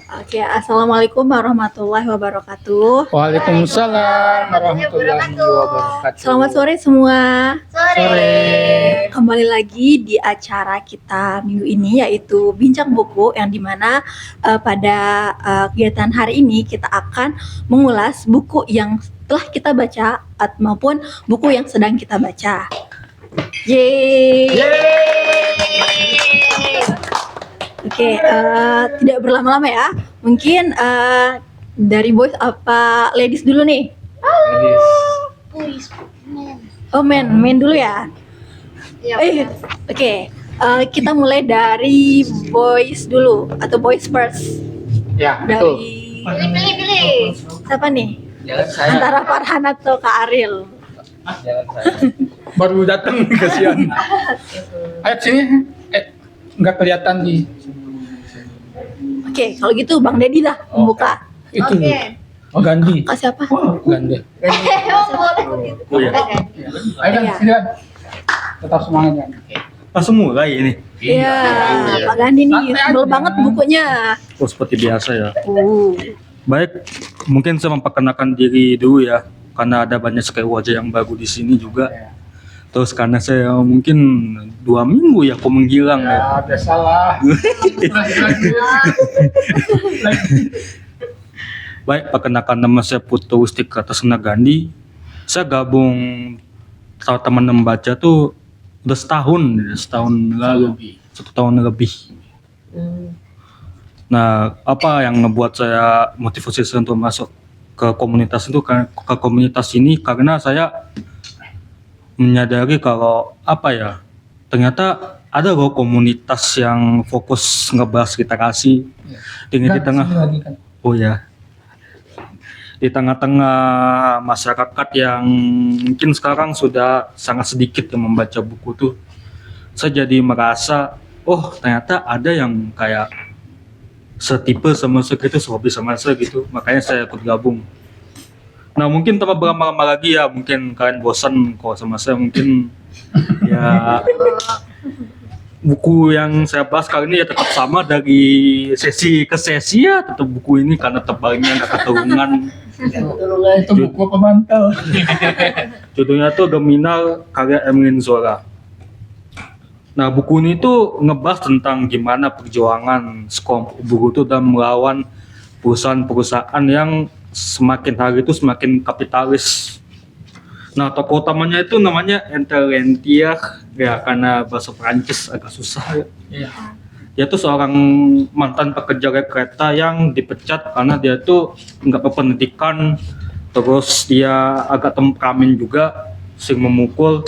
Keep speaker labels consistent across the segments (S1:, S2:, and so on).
S1: Oke, assalamualaikum warahmatullahi wabarakatuh.
S2: Waalaikumsalam warahmatullahi wabarakatuh.
S1: Selamat sore semua.
S2: Sore.
S1: Kembali lagi di acara kita minggu ini yaitu Bincang Buku yang dimana pada kegiatan hari ini kita akan mengulas buku yang telah kita baca maupun buku yang sedang kita baca. Yeay. Oke, tidak berlama-lama ya. Mungkin dari boys apa ladies dulu nih?
S3: Boys, men.
S1: Oh men dulu ya. Oke. Kita mulai dari boys dulu atau boys first.
S2: Ya, betul.
S1: Dari
S3: Pilih.
S1: siapa nih?
S2: Jangan saya.
S1: Antara Farhan atau Kak Ariel.
S2: Jangan saya. Baru datang kasihan. Ayo sini. Nggak kelihatan di.
S1: Oke, kalau gitu Bang Dedi lah membuka.
S2: Itu.
S3: Oke.
S2: Oh, Gandhi.
S1: Kak siapa?
S2: Gandhi.
S3: Oh ya.
S2: Ayo kan,
S1: Iya.
S2: silakan. Tetap semangat ya.
S4: Langsung mulai ini.
S1: Iya, Pak Gandhi nih, sebel banget bukunya.
S4: Oh, seperti biasa ya.
S1: Uh.
S4: Baik, mungkin saya memperkenalkan diri dulu ya, karena ada banyak sekali wajah yang baru di sini juga. Terus karena saya mungkin 2 minggu ya kok menghilang ya.
S2: Ya, biasalah.
S4: Baik, perkenalkan nama saya Putu Ustik Kartasena Gandhi. Saya gabung sama teman membaca tuh udah setahun lalu, 1 tahun lebih. Nah, apa yang ngebuat saya motivasi saya untuk masuk ke komunitas itu ke komunitas ini karena saya menyadari kalau apa ya, ternyata ada loh komunitas yang fokus ngebahas literasi di tengah oh ya, di tengah-tengah masyarakat yang mungkin sekarang sudah sangat sedikit yang membaca buku tuh. Saya jadi merasa oh ternyata ada yang kayak setipe sama saya gitu, sehobi sama saya gitu, makanya saya ikut gabung. Nah mungkin tambah berlama-lama lagi ya, mungkin kalian bosan kalau sama saya mungkin ya buku yang saya bahas kali ini ya tetap sama dari sesi ke sesi ya, tetap buku ini karena tebalnya nggak keturungan.
S2: Itu buku pemantel.
S4: Judulnya tuh Dominal karya Emily Zola. Nah buku ini tuh ngebahas tentang gimana perjuangan sekelompok buruh itu dalam melawan perusahaan-perusahaan yang semakin hari itu semakin kapitalis. Nah tokoh utamanya itu namanya Entelentia ya, karena bahasa Perancis agak susah ya.
S2: Iya.
S4: Dia tuh seorang mantan pekerja rel kereta yang dipecat karena dia tuh nggak berpendidikan, terus dia agak temperamen juga, sering memukul.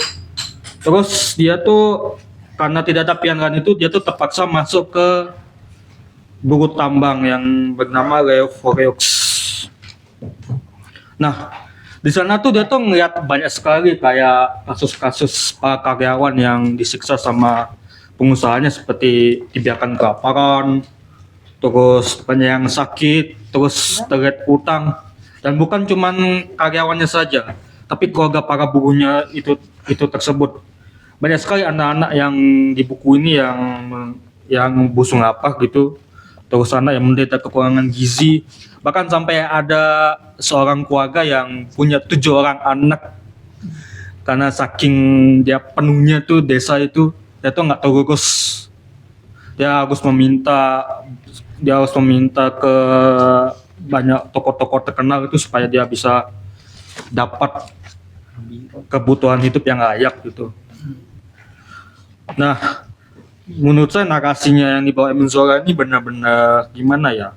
S4: Terus dia tuh karena tidak ada pilihan itu, dia tuh terpaksa masuk ke buruh tambang yang bernama Leo Forex. Nah, di sana tuh dia tuh ngeliat banyak sekali kayak kasus-kasus para karyawan yang disiksa sama pengusahanya, seperti dibiarkan kelaparan, terus banyak yang sakit, terus terlilit utang, dan bukan cuman karyawannya saja, tapi keluarga para buruhnya itu tersebut. Banyak sekali anak-anak yang di buku ini yang busung lapar gitu, terus anak yang menderita kekurangan gizi, bahkan sampai ada seorang keluarga yang punya 7 orang anak karena saking dia penuhnya tuh desa itu, dia tuh nggak terurus, dia harus meminta ke banyak tokoh-tokoh terkenal itu supaya dia bisa dapat kebutuhan hidup yang layak gitu. Nah, menurut saya narasinya yang dibawa Emily Zola ini benar-benar gimana ya,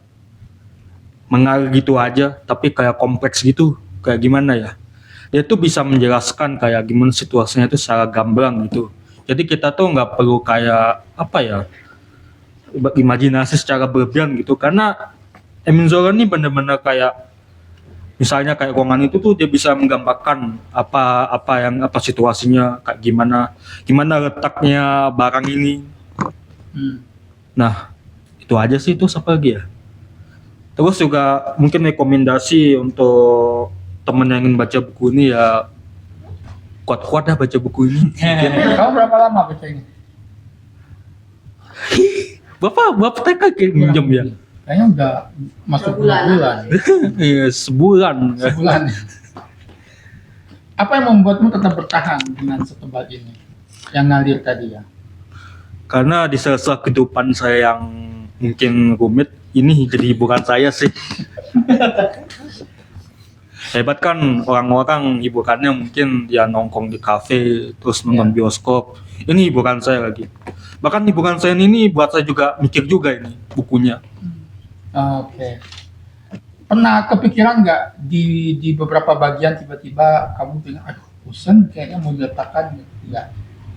S4: mengalir gitu aja, tapi kayak kompleks gitu, kayak gimana ya, dia tuh bisa menjelaskan kayak gimana situasinya itu secara gamblang gitu. Jadi kita tuh nggak perlu kayak apa ya, imajinasi secara berlebihan gitu, karena Emily Zola ini benar-benar kayak misalnya kayak ruangan itu tuh dia bisa menggambarkan apa situasinya, kayak gimana letaknya barang ini. Nah itu aja sih, itu apa lagi ya. Terus juga mungkin rekomendasi untuk temen yang ingin baca buku ini ya, kuat-kuat dah baca buku ini.
S2: Kamu berapa lama baca ini?
S4: Bapak TK kayak minjem ya.
S2: Kayaknya udah masuk bulan.
S4: Iya, sebulan.
S2: Sebulan. Apa yang membuatmu tetap bertahan dengan setebal ini? Yang ngalir tadi ya.
S4: Karena di sela-sela kehidupan saya yang mungkin rumit, ini jadi hiburan saya sih. Hebat kan orang-orang hiburannya mungkin ya nongkrong di kafe, terus nonton bioskop. Ini hiburan saya lagi. Bahkan hiburan saya ini buat saya juga mikir juga ini bukunya.
S2: Oke. Pernah kepikiran nggak di beberapa bagian tiba-tiba kamu bilang, aduh bosan kayaknya mau diletakkan gitu? Nggak.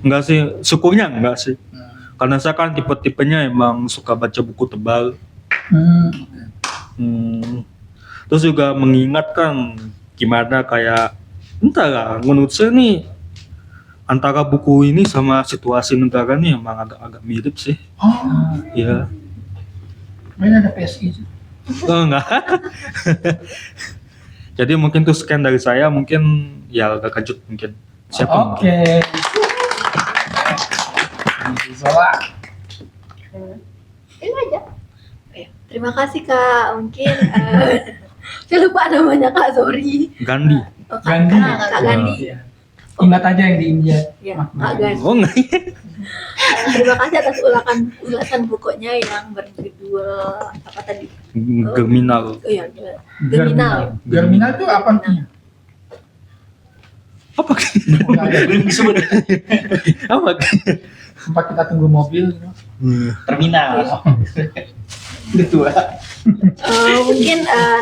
S4: Enggak sih, syukurnya enggak sih.
S2: Hmm.
S4: Karena saya kan tipe-tipenya emang suka baca buku tebal. Terus juga mengingatkan gimana kayak entah lah, menurut saya nih antara buku ini sama situasi negara nih emang agak mirip sih.
S2: Oh,
S4: Ya,
S2: main ada PSI sih.
S4: enggak. Jadi mungkin tuh sekian dari saya, mungkin ya agak kejut mungkin. Siapa?
S2: Oke. Zola.
S3: Ini aja.
S1: Ya, terima kasih Kak. Mungkin saya lupa namanya Kak, sorry.
S4: Gandhi.
S1: Oh,
S2: Gandhi.
S1: Kak Gandhi.
S2: Iya. Ingat aja yang di India.
S1: Ya,
S2: Mas
S1: Kak Gandhi.
S4: Oh enggak.
S1: Terima kasih atas ulasan bukunya yang berjudul apa tadi?
S4: Germinal.
S1: Oh iya, Germinal.
S2: Germinal itu apa artinya?
S4: Apa?
S5: Belum disebut.
S4: Apa?
S2: Tempat kita tunggu mobil gitu.
S5: Terminal. Udah tua.
S1: Mungkin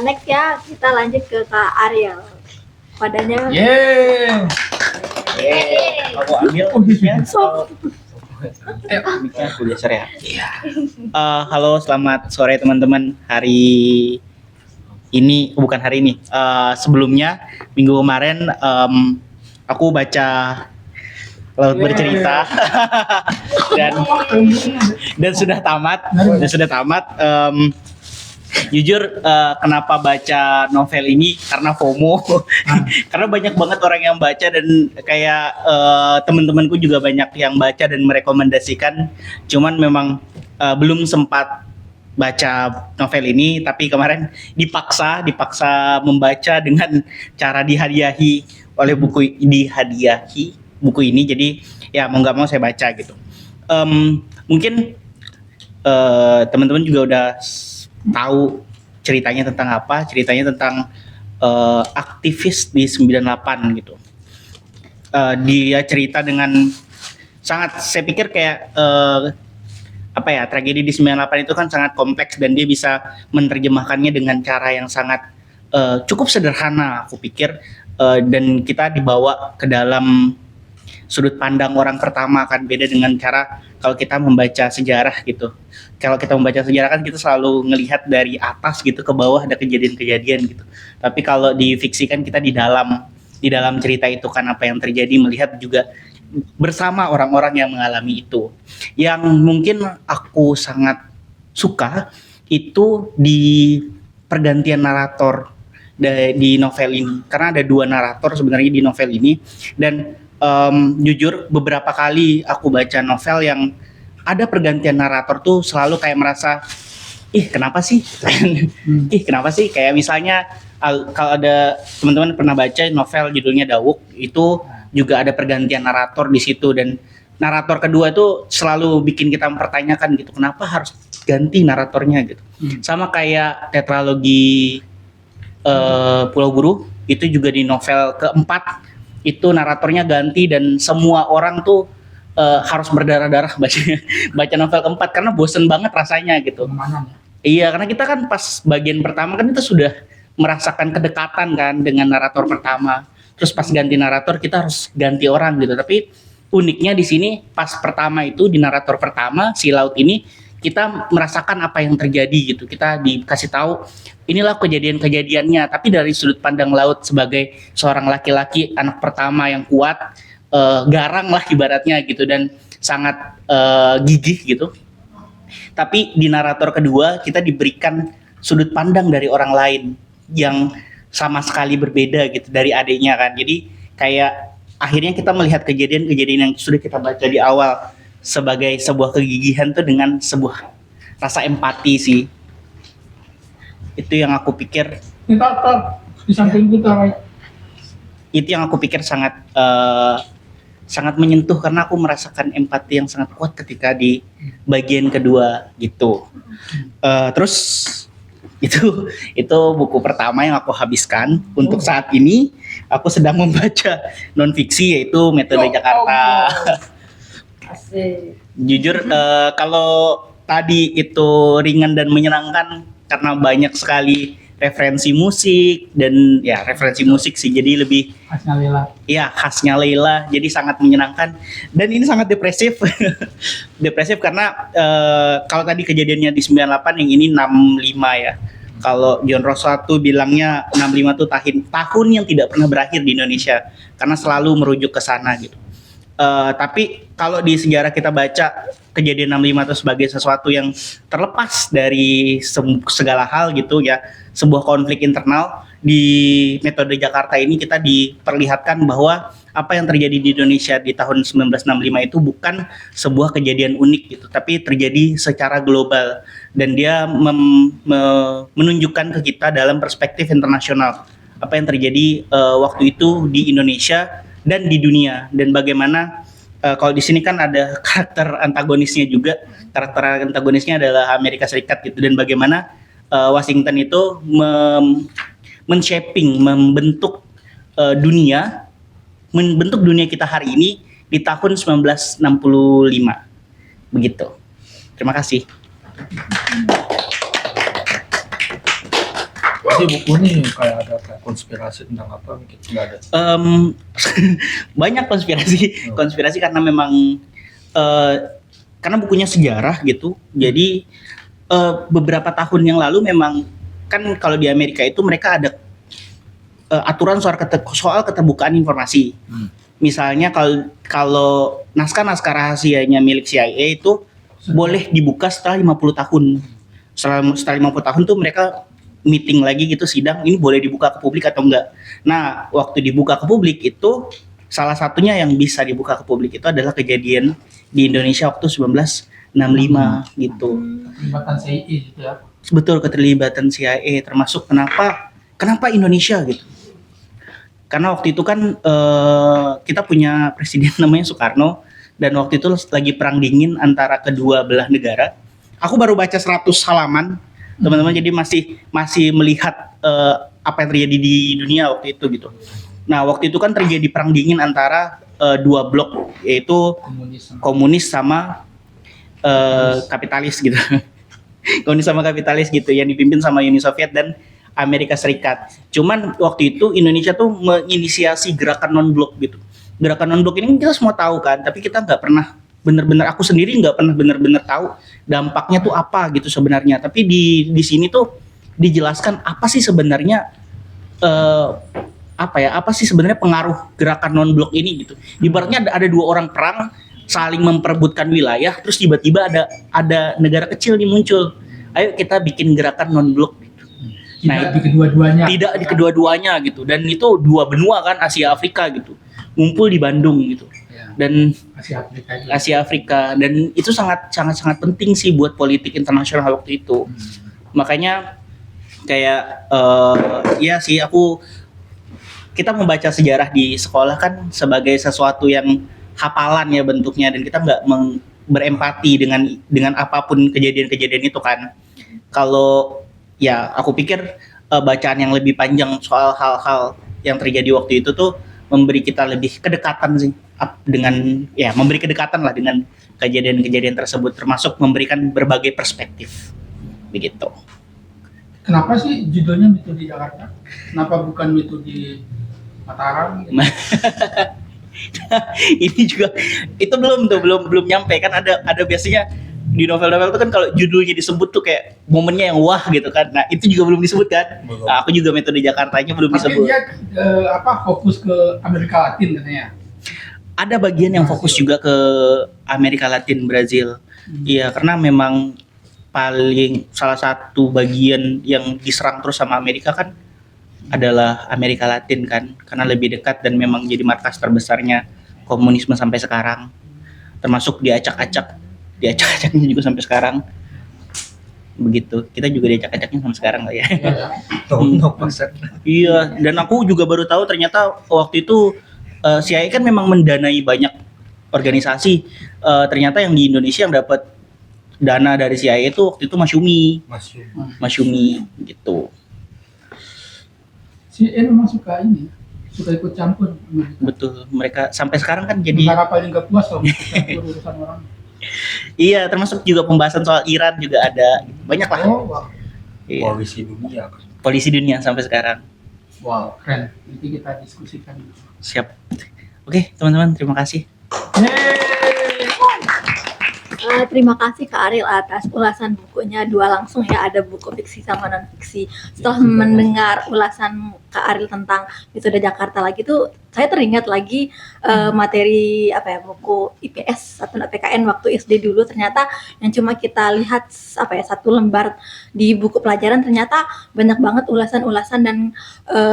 S1: next ya kita lanjut ke Kak Ariel. Padanya
S2: Yeay.
S5: Aku ambil
S2: Oh,
S5: mic-nya.
S1: Sok.
S5: Mic-nya aku geser ya. Halo, selamat sore teman-teman. Hari ini, bukan hari ini. Sebelumnya minggu kemarin aku baca Laut Bercerita dan sudah tamat. Jujur kenapa baca novel ini karena FOMO. Karena banyak banget orang yang baca dan kayak teman-temanku juga banyak yang baca dan merekomendasikan. Cuman memang belum sempat baca novel ini, tapi kemarin dipaksa membaca dengan cara dihadiahi oleh buku ini. Jadi ya mau nggak mau saya baca gitu. Mungkin teman-teman juga udah tahu ceritanya tentang apa. Ceritanya tentang aktivis di 98 gitu. Dia cerita dengan sangat, saya pikir kayak tragedi di 98 itu kan sangat kompleks dan dia bisa menerjemahkannya dengan cara yang sangat cukup sederhana, aku pikir, dan kita dibawa ke dalam sudut pandang orang pertama, kan beda dengan cara kalau kita membaca sejarah gitu. Kalau kita membaca sejarah kan kita selalu ngelihat dari atas gitu ke bawah ada kejadian-kejadian gitu. Tapi kalau di fiksi kan kita di dalam cerita itu kan apa yang terjadi, melihat juga bersama orang-orang yang mengalami itu. Yang mungkin aku sangat suka itu di pergantian narator di novel ini, karena ada 2 narator sebenarnya di novel ini. Dan jujur beberapa kali aku baca novel yang ada pergantian narator tuh selalu kayak merasa kenapa sih? Kenapa sih? Kayak misalnya kalau ada teman-teman pernah baca novel judulnya Dawuk, itu juga ada pergantian narator di situ, dan narator kedua itu selalu bikin kita mempertanyakan gitu, kenapa harus ganti naratornya gitu. Sama kayak tetralogi Pulau Guru, itu juga di novel keempat itu naratornya ganti dan semua orang tuh harus berdarah-darah baca novel keempat karena bosen banget rasanya gitu. Iya, karena kita kan pas bagian pertama kan kita sudah merasakan kedekatan kan dengan narator pertama. Terus pas ganti narator kita harus ganti orang gitu. Tapi uniknya di sini pas pertama itu di narator pertama si Laut ini kita merasakan apa yang terjadi gitu. Kita dikasih tahu inilah kejadian-kejadiannya, tapi dari sudut pandang Laut sebagai seorang laki-laki anak pertama yang kuat, garang lah ibaratnya gitu, dan sangat gigih gitu. Tapi di narator kedua kita diberikan sudut pandang dari orang lain yang sama sekali berbeda gitu dari adiknya kan. Jadi kayak akhirnya kita melihat kejadian-kejadian yang sudah kita baca di awal sebagai sebuah kegigihan tuh dengan sebuah rasa empati sih. Itu yang aku pikir
S2: Ini tar di samping kita.
S5: itu yang aku pikir sangat sangat menyentuh karena aku merasakan empati yang sangat kuat ketika di bagian kedua gitu. Terus itu buku pertama yang aku habiskan untuk saat ini. Aku sedang membaca non fiksi yaitu Metode Jakarta. Jujur kalau tadi itu ringan dan menyenangkan karena banyak sekali referensi musik dan ya referensi musik sih, jadi lebih
S2: Khasnya Lela.
S5: ya khasnya Leila, jadi sangat menyenangkan. Dan ini sangat depresif. Depresif karena kalau tadi kejadiannya di 98, yang ini 65 ya. Kalau John Rosa tuh bilangnya 65 tuh tahun yang tidak pernah berakhir di Indonesia karena selalu merujuk ke sana gitu. Tapi kalau di sejarah kita baca kejadian 65 itu sebagai sesuatu yang terlepas dari segala hal gitu ya, sebuah konflik internal. Di Metode Jakarta ini kita diperlihatkan bahwa apa yang terjadi di Indonesia di tahun 1965 itu bukan sebuah kejadian unik gitu, tapi terjadi secara global, dan dia menunjukkan ke kita dalam perspektif internasional apa yang terjadi waktu itu di Indonesia dan di dunia, dan bagaimana kalau di sini kan ada karakter antagonisnya juga. Karakter antagonisnya adalah Amerika Serikat gitu, dan bagaimana Washington itu membentuk dunia kita hari ini di tahun 1965 begitu. Terima kasih.
S4: Jadi buku ini kayak ada kayak konspirasi tentang apa gitu, nggak ada.
S5: Banyak konspirasi karena memang karena bukunya sejarah gitu. Jadi beberapa tahun yang lalu memang kan kalau di Amerika itu mereka ada aturan soal keterbukaan informasi. Misalnya kalau naskah-naskah rahasianya milik CIA itu boleh dibuka setelah 50 tahun. Setelah 50 tahun tuh mereka meeting lagi gitu, sidang, ini boleh dibuka ke publik atau enggak. Nah, waktu dibuka ke publik itu salah satunya yang bisa dibuka ke publik itu adalah kejadian di Indonesia waktu 1965 gitu.
S2: Keterlibatan CIA gitu ya.
S5: Betul, keterlibatan CIA, termasuk kenapa Indonesia gitu. Karena waktu itu kan kita punya presiden namanya Soekarno, dan waktu itu lagi perang dingin antara kedua belah negara. Aku baru baca 100 halaman, teman-teman, jadi masih melihat apa yang terjadi di dunia waktu itu gitu. Nah, waktu itu kan terjadi perang dingin antara dua blok, yaitu komunis sama kapitalis gitu. Komunis sama kapitalis gitu, yang dipimpin sama Uni Soviet dan Amerika Serikat. Cuman waktu itu Indonesia tuh menginisiasi gerakan non-blok gitu. Gerakan non-blok ini kita semua tahu kan, tapi kita nggak pernah benar-benar, aku sendiri nggak pernah benar-benar tahu dampaknya tuh apa gitu sebenarnya. Tapi di sini tuh dijelaskan apa sih sebenarnya apa sih sebenarnya pengaruh gerakan non-blok ini gitu. Ibaratnya ada dua orang perang saling memperebutkan wilayah, terus tiba-tiba ada negara kecil nih muncul. Ayo kita bikin gerakan non-blok gitu.
S2: Tidak di kedua-duanya.
S5: Tidak di kedua-duanya gitu. Dan itu dua benua kan, Asia Afrika gitu. Ngumpul di Bandung gitu. Dan Asia Afrika, dan itu sangat penting sih buat politik internasional waktu itu. Makanya kayak ya sih kita membaca sejarah di sekolah kan sebagai sesuatu yang hafalan ya bentuknya, dan kita nggak berempati dengan apapun kejadian-kejadian itu kan. Kalau ya aku pikir bacaan yang lebih panjang soal hal-hal yang terjadi waktu itu tuh memberi kita lebih kedekatan sih memberi kedekatan lah dengan kejadian-kejadian tersebut, termasuk memberikan berbagai perspektif begitu.
S2: Kenapa sih judulnya Metode Jakarta? Kenapa bukan Metode Mataram?
S5: Ini juga itu belum nyampe kan, ada biasanya di novel-novel itu kan kalau judulnya disebut tuh kayak momennya yang wah gitu kan. Nah, itu juga belum disebut kan. Nah, aku juga Metode Jakartanya belum disebut.
S2: Tapi dia fokus ke Amerika Latin katanya.
S5: Ada bagian yang fokus juga ke Amerika Latin, Brazil. Iya, karena memang salah satu bagian yang diserang terus sama Amerika kan adalah Amerika Latin kan, karena lebih dekat dan memang jadi markas terbesarnya komunisme sampai sekarang, termasuk diacak-acaknya juga sampai sekarang. begitu. Kita juga diacak-acakin sama sekarang lah ya.
S4: Tonok pasar.
S5: Iya, dan aku juga baru tahu ternyata waktu itu CIA kan memang mendanai banyak organisasi. Ternyata yang di Indonesia yang dapat dana dari CIA itu waktu itu Masyumi gitu.
S2: Si E memang suka ini, suka ikut campur.
S5: Betul, mereka sampai sekarang kan jadi
S2: Negara paling gak puas kalau ikut campur urusan orang.
S5: iya, termasuk juga pembahasan soal Iran juga ada. Banyak lah.
S2: Oh, wow.
S5: Iya.
S4: Polisi dunia kan.
S5: Polisi dunia sampai sekarang.
S2: Wow, keren. Nanti kita diskusikan.
S5: Siap. Oke, teman-teman, terima kasih.
S1: Terima kasih Kak Ariel atas ulasan bukunya dua langsung ya, ada buku fiksi sama non fiksi. Setelah mendengar ulasan Kak Ariel tentang Metode Jakarta lagi tuh saya teringat lagi materi apa ya, buku IPS atau PKN waktu SD dulu, ternyata yang cuma kita lihat apa ya, satu lembar di buku pelajaran, ternyata banyak banget ulasan-ulasan dan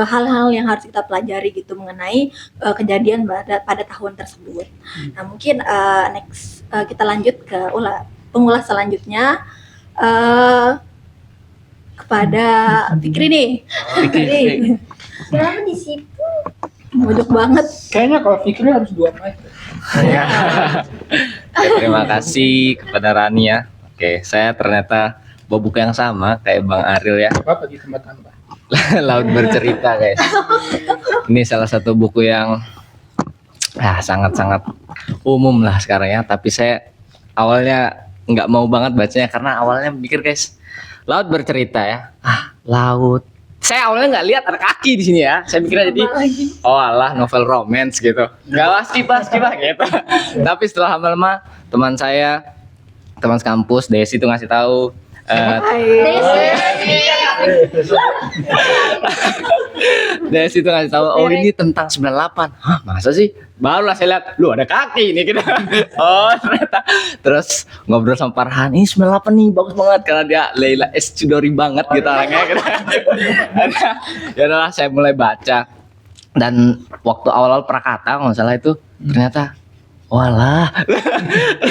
S1: hal-hal yang harus kita pelajari gitu mengenai kejadian pada tahun tersebut. Nah mungkin next kita lanjut ke pengulas selanjutnya kepada Fikri nih. Fikri.
S3: Kenapa di situ?
S1: Mojok banget.
S2: Kayaknya kalau Fikri harus 2 mic.
S6: Ya, terima kasih kepada Rani ya. Oke, saya ternyata bawa buku yang sama kayak Bang Ariel ya.
S2: Apa di tambah-tambah?
S6: Laut Bercerita guys. Ini salah satu buku yang sangat-sangat umum lah sekarang ya. Tapi saya awalnya nggak mau banget bacanya karena awalnya mikir guys, Laut Bercerita ya. Laut. Saya awalnya nggak lihat ada kaki di sini ya. Saya mikirnya jadi, oh alah novel romance gitu. Nggak lah, skip lah gitu. Tapi setelah lama-lama teman sekampus Desi itu ngasih tahu. Desi itu ngasih tahu, oh ini tentang 98. Hah, masa sih? Barulah saya lihat, lu ada kaki ini gitu. Oh ternyata. Terus ngobrol sama Farhan, ini 98 nih bagus banget karena dia Leila S. Chudori banget gitu orangnya. Gitu. Ya udahlah, saya mulai baca. Dan waktu awal-awal Prakata nggak salah itu ternyata, walah,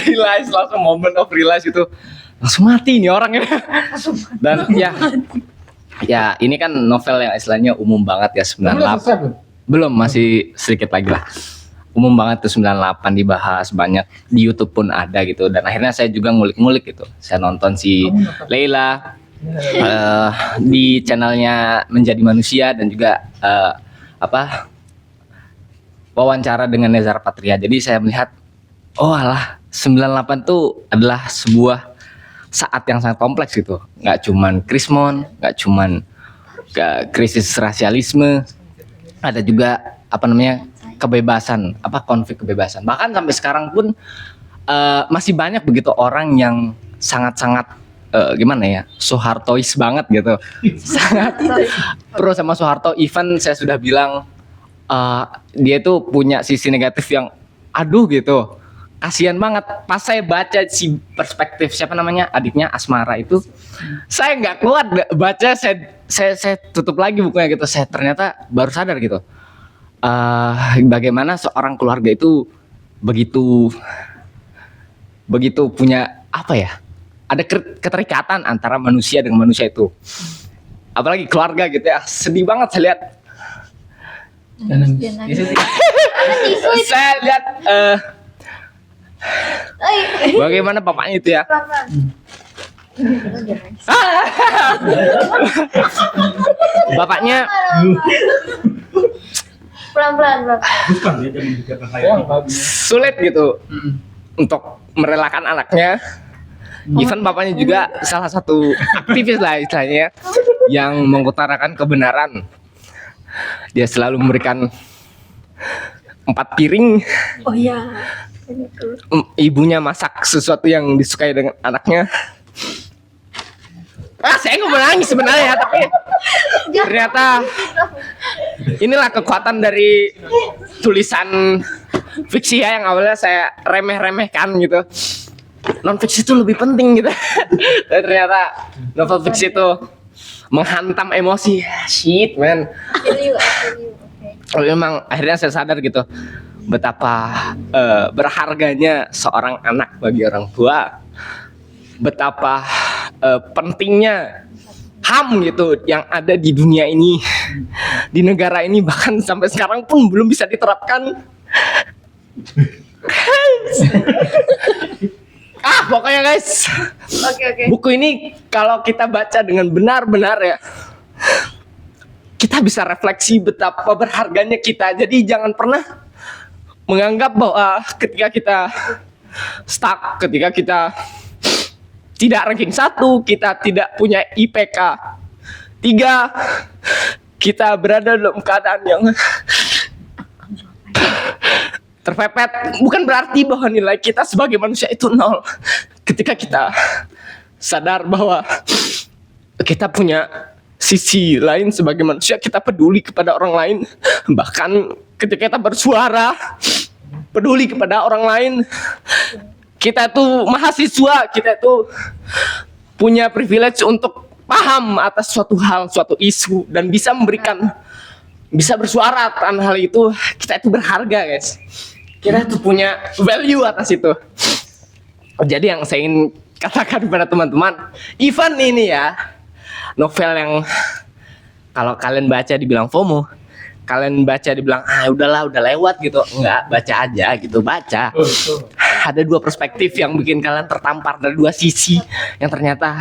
S6: realize langsung moment of realize itu langsung mati nih orangnya. Dan ya ini kan novel yang istilahnya umum banget ya,
S2: Kamu udah selesai
S6: 98. Belum, masih sedikit lagi lah. Umum banget tuh 98 dibahas banyak, di YouTube pun ada gitu. Dan akhirnya saya juga ngulik-ngulik gitu. Saya nonton si Leila di channelnya Menjadi Manusia dan juga wawancara dengan Nezar Patria. Jadi saya melihat, oh alah, 98 tuh adalah sebuah saat yang sangat kompleks gitu. Nggak cuman Krismon, nggak cuman krisis rasialisme, ada juga kebebasan, konflik kebebasan. Bahkan sampai sekarang pun masih banyak begitu orang yang sangat-sangat Soehartois banget gitu. Sangat pro sama Soeharto. Even saya sudah bilang dia tuh punya sisi negatif yang aduh gitu. Kasian banget. Pas saya baca si perspektif adiknya Asmara itu, saya nggak kuat baca. Saya tutup lagi bukunya gitu. Saya ternyata baru sadar gitu. Bagaimana seorang keluarga itu begitu punya ada keterikatan antara manusia dengan manusia itu, apalagi keluarga gitu ya. Sedih banget saya lihat. Saya lihat bagaimana bapaknya itu ya. Bapaknya
S3: Pelan-pelan.
S4: Bukan dia yang memikirkan hayati.
S6: sulit gitu untuk merelakan anaknya. Even bapaknya juga salah satu aktivis lah istilahnya yang mengutarakan kebenaran. Dia selalu memberikan 4 piring.
S1: Oh iya.
S6: Ibunya masak sesuatu yang disukai dengan anaknya. Saya nggak menangis sebenarnya, tapi ternyata inilah kekuatan dari tulisan fiksi ya, yang awalnya saya remeh-remehkan gitu. Non fiksi itu lebih penting gitu. Dan ternyata novel fiksi itu menghantam emosi. Shit man. Memang akhirnya saya sadar gitu betapa berharganya seorang anak bagi orang tua. betapa pentingnya HAM gitu yang ada di dunia ini, di negara ini, bahkan sampai sekarang pun belum bisa diterapkan. Pokoknya guys,
S3: Oke.
S6: buku ini kalau kita baca dengan benar-benar ya, kita bisa refleksi betapa berharganya kita. Jadi jangan pernah menganggap bahwa ketika kita stuck, ketika kita tidak ranking 1, kita tidak punya IPK 3, kita berada dalam keadaan yang terpepet, bukan berarti bahwa nilai kita sebagai manusia itu 0. Ketika kita sadar bahwa kita punya sisi lain sebagai manusia, kita peduli kepada orang lain, bahkan ketika kita bersuara peduli kepada orang lain, kita tuh mahasiswa, kita tuh punya privilege untuk paham atas suatu hal, suatu isu, dan bisa memberikan, bisa bersuara akan hal itu. Kita itu berharga guys, kita tuh punya value atas itu. Jadi yang saya ingin katakan kepada teman-teman, even ini ya novel yang kalau kalian baca dibilang FOMO, kalian baca dibilang udahlah, udah lewat gitu, enggak, baca aja gitu, baca. Ada dua perspektif yang bikin kalian tertampar dari dua sisi, yang ternyata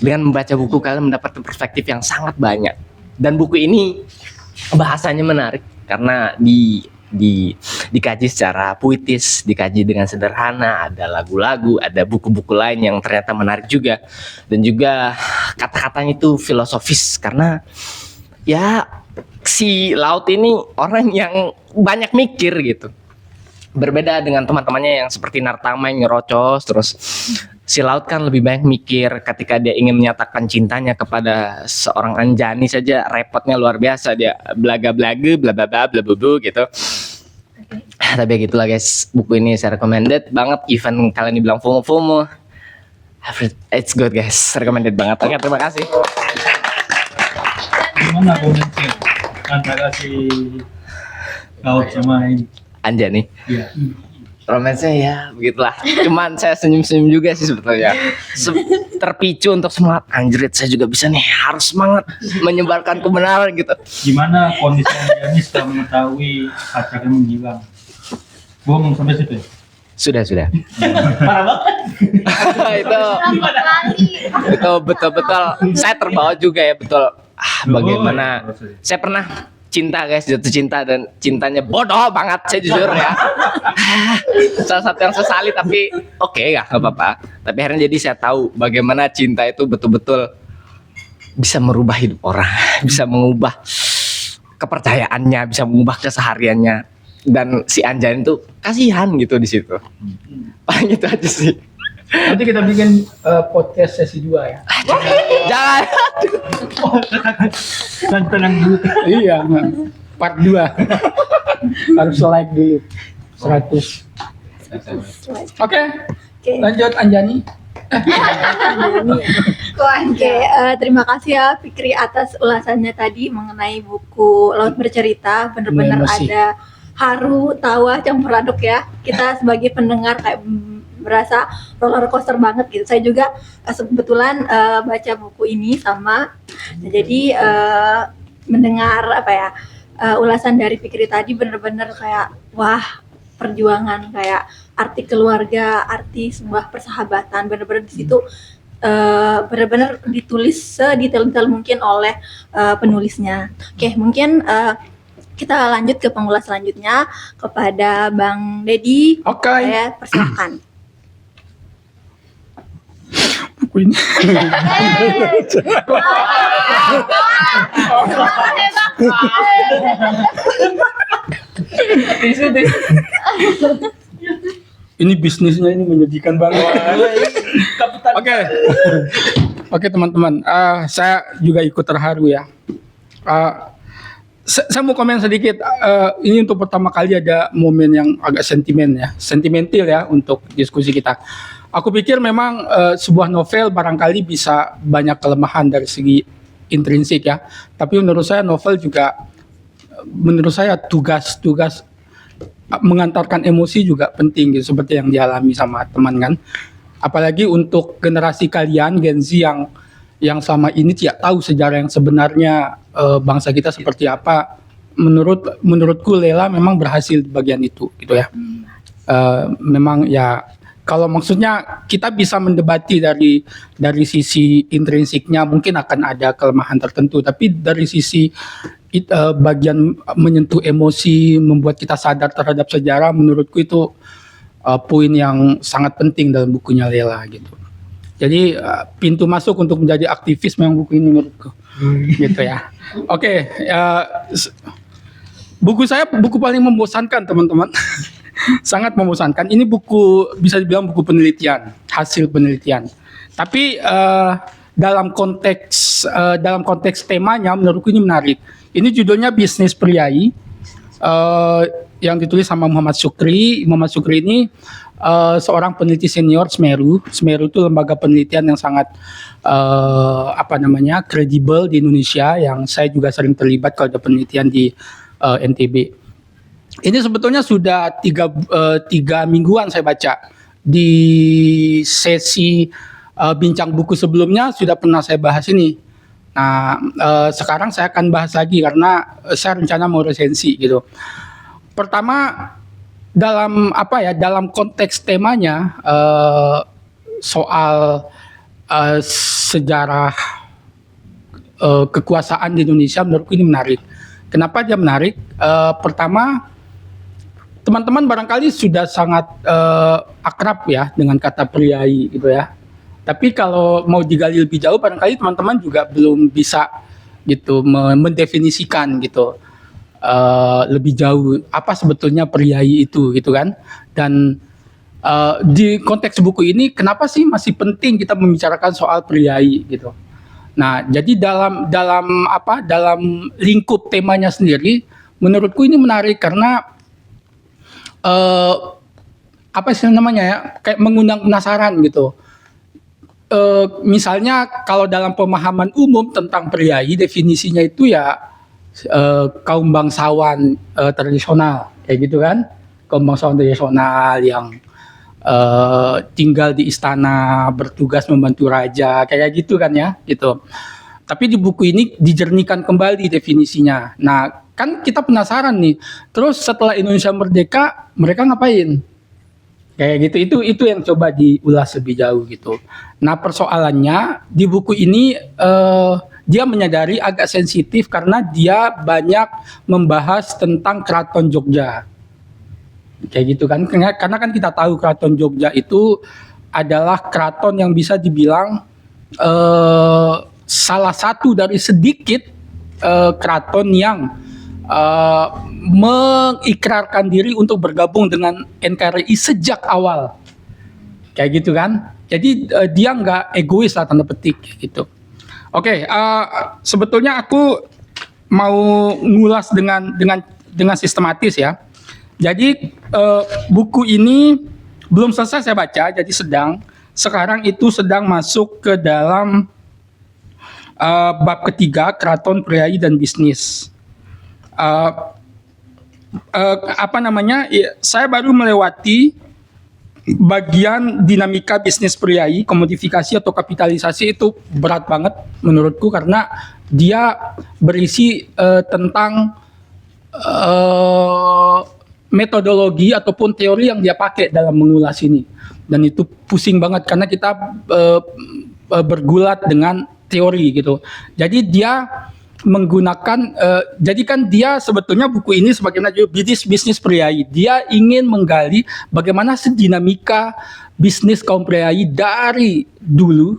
S6: dengan membaca buku kalian mendapatkan perspektif yang sangat banyak. Dan buku ini bahasanya menarik karena dikaji secara puitis, dikaji dengan sederhana, ada lagu-lagu, ada buku-buku lain yang ternyata menarik juga, dan juga kata-katanya itu filosofis karena ya si Laut ini orang yang banyak mikir gitu. Berbeda dengan teman-temannya yang seperti Nartama yang nyerocos, terus si Laut kan lebih banyak mikir. Ketika dia ingin menyatakan cintanya kepada seorang Anjani saja repotnya luar biasa, dia blaga-blaga bla bla bla bla bla gitu. Tapi gitulah guys, buku ini saya recommended banget. Even kalian dibilang FOMO, it's good guys, recommended banget. Oke, terima kasih.
S7: Gimana komentar antara si Laut sama ini?
S6: Anjani,
S7: Iya.
S6: romansnya ya begitulah. Cuman saya senyum-senyum juga sih sebetulnya. Terpicu untuk semangat. Anjrit, saya juga bisa nih, harus semangat menyebarkan kebenaran gitu.
S7: Gimana kondisi Anjani setelah mengetahui pacarnya menghilang? Gua ngomong sampai situ ya?
S6: Sudah.
S7: Parah banget.
S6: itu betul-betul saya terbawa juga ya, betul. Bagaimana saya pernah cinta guys, jatuh cinta, dan cintanya bodoh banget, saya jujur ya. Salah satu yang sesali, tapi oke, gak apa-apa. Tapi akhirnya jadi saya tahu bagaimana cinta itu betul-betul bisa merubah hidup orang, bisa mengubah kepercayaannya, bisa mengubah kesehariannya. Dan si Anjani tuh kasihan gitu di situ. Paling itu aja sih.
S2: Nanti kita bikin podcast sesi 2 ya.
S6: Jangan.
S7: Dan tenang dulu.
S2: Iya, part 2. Harus like dulu 100. Oke, lanjut Anjani.
S1: Oke, terima kasih ya Fikri atas ulasannya tadi mengenai buku Laut Bercerita. Bener-bener
S2: Emosi.
S1: ada haru, tawa, campur aduk ya. Kita sebagai pendengar kayak berasa roller coaster banget gitu. Saya juga kebetulan baca buku ini sama. Jadi mendengar ulasan dari Fikri tadi bener-bener kayak wah, perjuangan, kayak arti keluarga, arti sebuah persahabatan, bener-bener di situ benar-benar ditulis sedetail-detail mungkin oleh penulisnya. Oke, mungkin kita lanjut ke pengulas selanjutnya kepada Bang Dedi.
S2: Oke.
S1: Saya persilakan.
S2: Buku ini. Ini bisnisnya ini menjanjikan banget. Oke. Oke teman-teman, saya juga ikut terharu ya. Saya mau komen sedikit. Ini untuk pertama kali ada momen yang agak sentimental ya untuk diskusi kita. Aku pikir memang sebuah novel barangkali bisa banyak kelemahan dari segi intrinsik ya. Tapi menurut saya novel juga, menurut saya tugas mengantarkan emosi juga penting gitu, seperti yang dialami sama teman kan. Apalagi untuk generasi kalian Gen Z yang selama ini tidak tahu sejarah yang sebenarnya bangsa kita seperti apa. Menurutku Lela memang berhasil di bagian itu gitu ya. Memang ya kalau maksudnya kita bisa mendebati dari sisi intrinsiknya mungkin akan ada kelemahan tertentu, tapi dari sisi bagian menyentuh emosi, membuat kita sadar terhadap sejarah, menurutku itu poin yang sangat penting dalam bukunya Lela gitu. Jadi pintu masuk untuk menjadi aktivis memang buku ini menurutku. Gitu ya. Oke, buku saya buku paling membosankan teman-teman. Sangat membosankan. Ini buku bisa dibilang buku penelitian, hasil penelitian. Tapi dalam konteks temanya menurutku ini menarik. Ini judulnya Bisnis Priai. Yang ditulis sama Muhammad Syukri. Muhammad Syukri ini seorang peneliti senior Semeru. Semeru itu lembaga penelitian yang sangat kredibel di Indonesia, yang saya juga sering terlibat kalau ada penelitian di NTB. Ini sebetulnya sudah tiga mingguan saya baca. Di sesi bincang buku sebelumnya sudah pernah saya bahas ini. Nah, sekarang saya akan bahas lagi karena saya rencana mau resensi gitu. Pertama, dalam konteks temanya soal sejarah kekuasaan di Indonesia, menurutku ini menarik. Kenapa dia menarik? Pertama, teman-teman barangkali sudah sangat akrab ya dengan kata priai gitu ya. Tapi kalau mau digali lebih jauh, barangkali teman-teman juga belum bisa gitu mendefinisikan gitu lebih jauh apa sebetulnya priai itu gitu kan. Dan di konteks buku ini kenapa sih masih penting kita membicarakan soal priai gitu. Nah, jadi dalam lingkup temanya sendiri, menurutku ini menarik karena kayak mengundang penasaran gitu. Misalnya kalau dalam pemahaman umum tentang priai, definisinya itu ya kaum bangsawan tradisional kayak gitu kan, kaum bangsawan tradisional yang tinggal di istana, bertugas membantu raja kayak gitu kan ya gitu. Tapi di buku ini dijernihkan kembali definisinya. Nah, kan kita penasaran nih, terus setelah Indonesia merdeka mereka ngapain? Kayak gitu, itu yang coba diulas lebih jauh gitu. Nah, persoalannya di buku ini dia menyadari agak sensitif karena dia banyak membahas tentang Keraton Jogja. Kayak gitu kan, karena kan kita tahu Keraton Jogja itu adalah keraton yang bisa dibilang salah satu dari sedikit keraton yang mengikrarkan diri untuk bergabung dengan NKRI sejak awal, kayak gitu kan. Jadi dia nggak egois lah tanda petik gitu. Oke, sebetulnya aku mau ngulas dengan sistematis ya. Jadi buku ini belum selesai saya baca, jadi sekarang itu sedang masuk ke dalam bab ketiga, Keraton Priai dan Bisnis. Saya baru melewati bagian dinamika bisnis priai, komodifikasi atau kapitalisasi. Itu berat banget menurutku karena dia berisi tentang metodologi ataupun teori yang dia pakai dalam mengulas ini, dan itu pusing banget karena kita bergulat dengan teori gitu. Jadi dia menggunakan jadi kan dia sebetulnya buku ini sebagaimana bisnis priai, dia ingin menggali bagaimana dinamika bisnis kaum priai dari dulu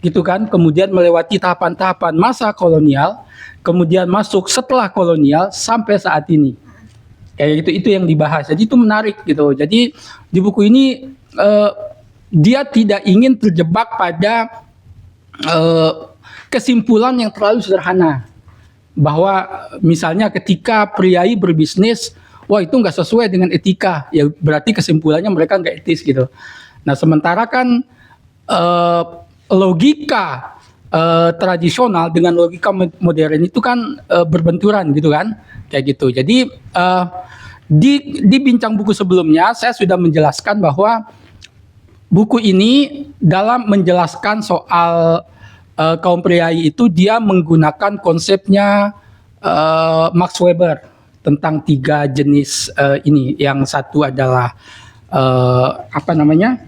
S2: gitu kan, kemudian melewati tahapan-tahapan masa kolonial, kemudian masuk setelah kolonial sampai saat ini. Kayak gitu, itu yang dibahas. Jadi itu menarik gitu. Jadi di buku ini dia tidak ingin terjebak pada kesimpulan yang terlalu sederhana, bahwa misalnya ketika priai berbisnis, wah itu nggak sesuai dengan etika, ya berarti kesimpulannya mereka nggak etis gitu. Nah, sementara kan logika tradisional dengan logika modern itu kan berbenturan gitu kan, kayak gitu. Jadi di bincang buku sebelumnya saya sudah menjelaskan bahwa buku ini dalam menjelaskan soal kaum priai itu dia menggunakan konsepnya Max Weber tentang 3 jenis ini. Yang satu adalah apa namanya?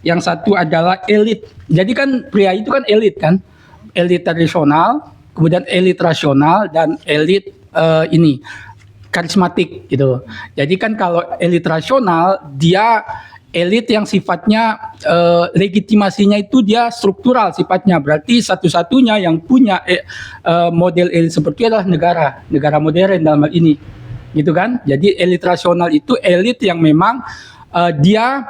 S2: Yang satu adalah elit. Jadi kan pria itu kan elit kan, elit tradisional, kemudian elit rasional dan elit ini karismatik gitu. Jadi kan kalau elit rasional dia elit yang sifatnya legitimasinya itu dia struktural sifatnya. Berarti satu-satunya yang punya model elit seperti itu adalah negara modern dalam hal ini. Gitu kan? Jadi elit rasional itu elit yang memang dia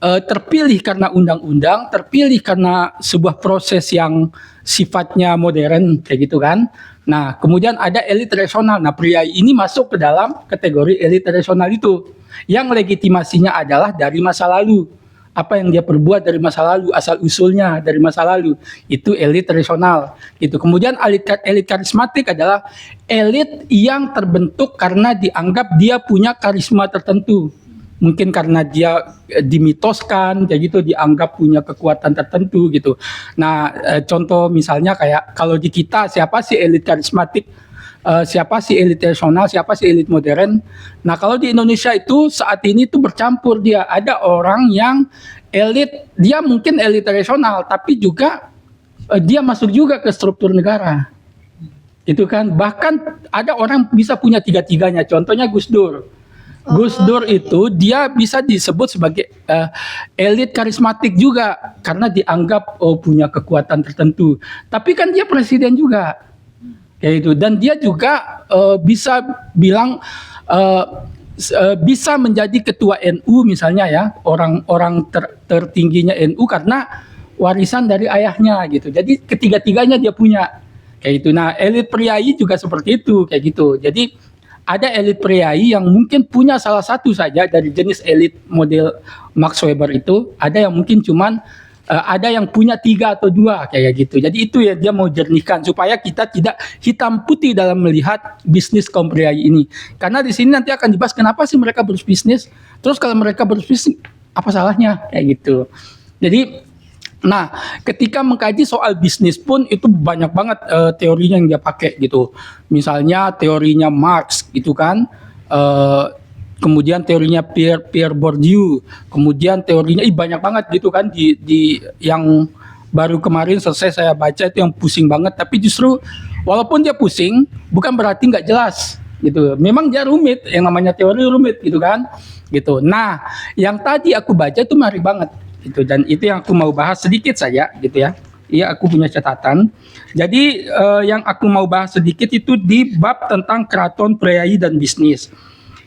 S2: terpilih karena undang-undang, terpilih karena sebuah proses yang sifatnya modern kayak gitu kan. Nah, kemudian ada elit rasional. Nah, pria ini masuk ke dalam kategori elit rasional itu. Yang legitimasinya adalah dari masa lalu. Apa yang dia perbuat dari masa lalu, asal usulnya dari masa lalu. Itu elit rasional. Gitu. Kemudian elit karismatik adalah elit yang terbentuk karena dianggap dia punya karisma tertentu. Mungkin karena dia dimitoskan, kayak gitu, dianggap punya kekuatan tertentu gitu. Nah, contoh misalnya kayak kalau di kita siapa sih elit karismatik, siapa sih elit rasional, siapa sih elit modern. Nah, kalau di Indonesia itu saat ini tuh bercampur dia. Ada orang yang elit, dia mungkin elit rasional, tapi juga dia masuk juga ke struktur negara. Itu kan, bahkan ada orang bisa punya tiga-tiganya. Contohnya Gus Dur. Gus Dur itu dia bisa disebut sebagai elit karismatik juga karena dianggap punya kekuatan tertentu. Tapi kan dia presiden juga, kayak itu. Dan dia juga bisa bilang bisa menjadi ketua NU misalnya ya, orang tertingginya NU karena warisan dari ayahnya gitu. Jadi ketiga-tiganya dia punya, kayak itu. Nah, elit priai juga seperti itu, kayak gitu. Jadi ada elit priai yang mungkin punya salah satu saja dari jenis elit model Max Weber itu, ada yang mungkin cuman ada yang punya 3 atau 2 kayak gitu. Jadi itu ya dia mau jernihkan supaya kita tidak hitam putih dalam melihat bisnis kaum priai ini. Karena di sini nanti akan dibahas kenapa sih mereka berbisnis. Terus kalau mereka berbisnis apa salahnya kayak gitu. Jadi nah, ketika mengkaji soal bisnis pun itu banyak banget teorinya yang dia pakai gitu. Misalnya teorinya Marx gitu kan, kemudian teorinya Pierre Bourdieu, kemudian teorinya banyak banget gitu kan di yang baru kemarin selesai saya baca itu yang pusing banget. Tapi justru walaupun dia pusing, bukan berarti nggak jelas gitu. Memang dia rumit, yang namanya teori rumit gitu kan, gitu. Nah, yang tadi aku baca itu menarik banget. Itu dan itu yang aku mau bahas sedikit saja gitu ya. Iya, aku punya catatan. Jadi yang aku mau bahas sedikit itu di bab tentang keraton, priai dan bisnis.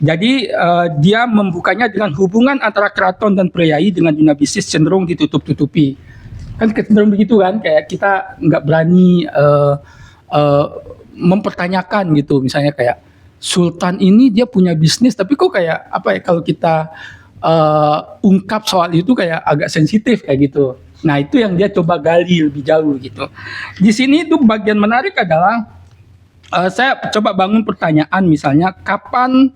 S2: Jadi dia membukanya dengan hubungan antara keraton dan priai dengan dunia bisnis cenderung ditutup-tutupi. Kan cenderung begitu kan, kayak kita nggak berani mempertanyakan gitu. Misalnya kayak Sultan ini dia punya bisnis, tapi kok kayak apa ya kalau kita ungkap soal itu kayak agak sensitif kayak gitu. Nah, itu yang dia coba gali lebih jauh gitu. Di sini itu bagian menarik adalah saya coba bangun pertanyaan misalnya kapan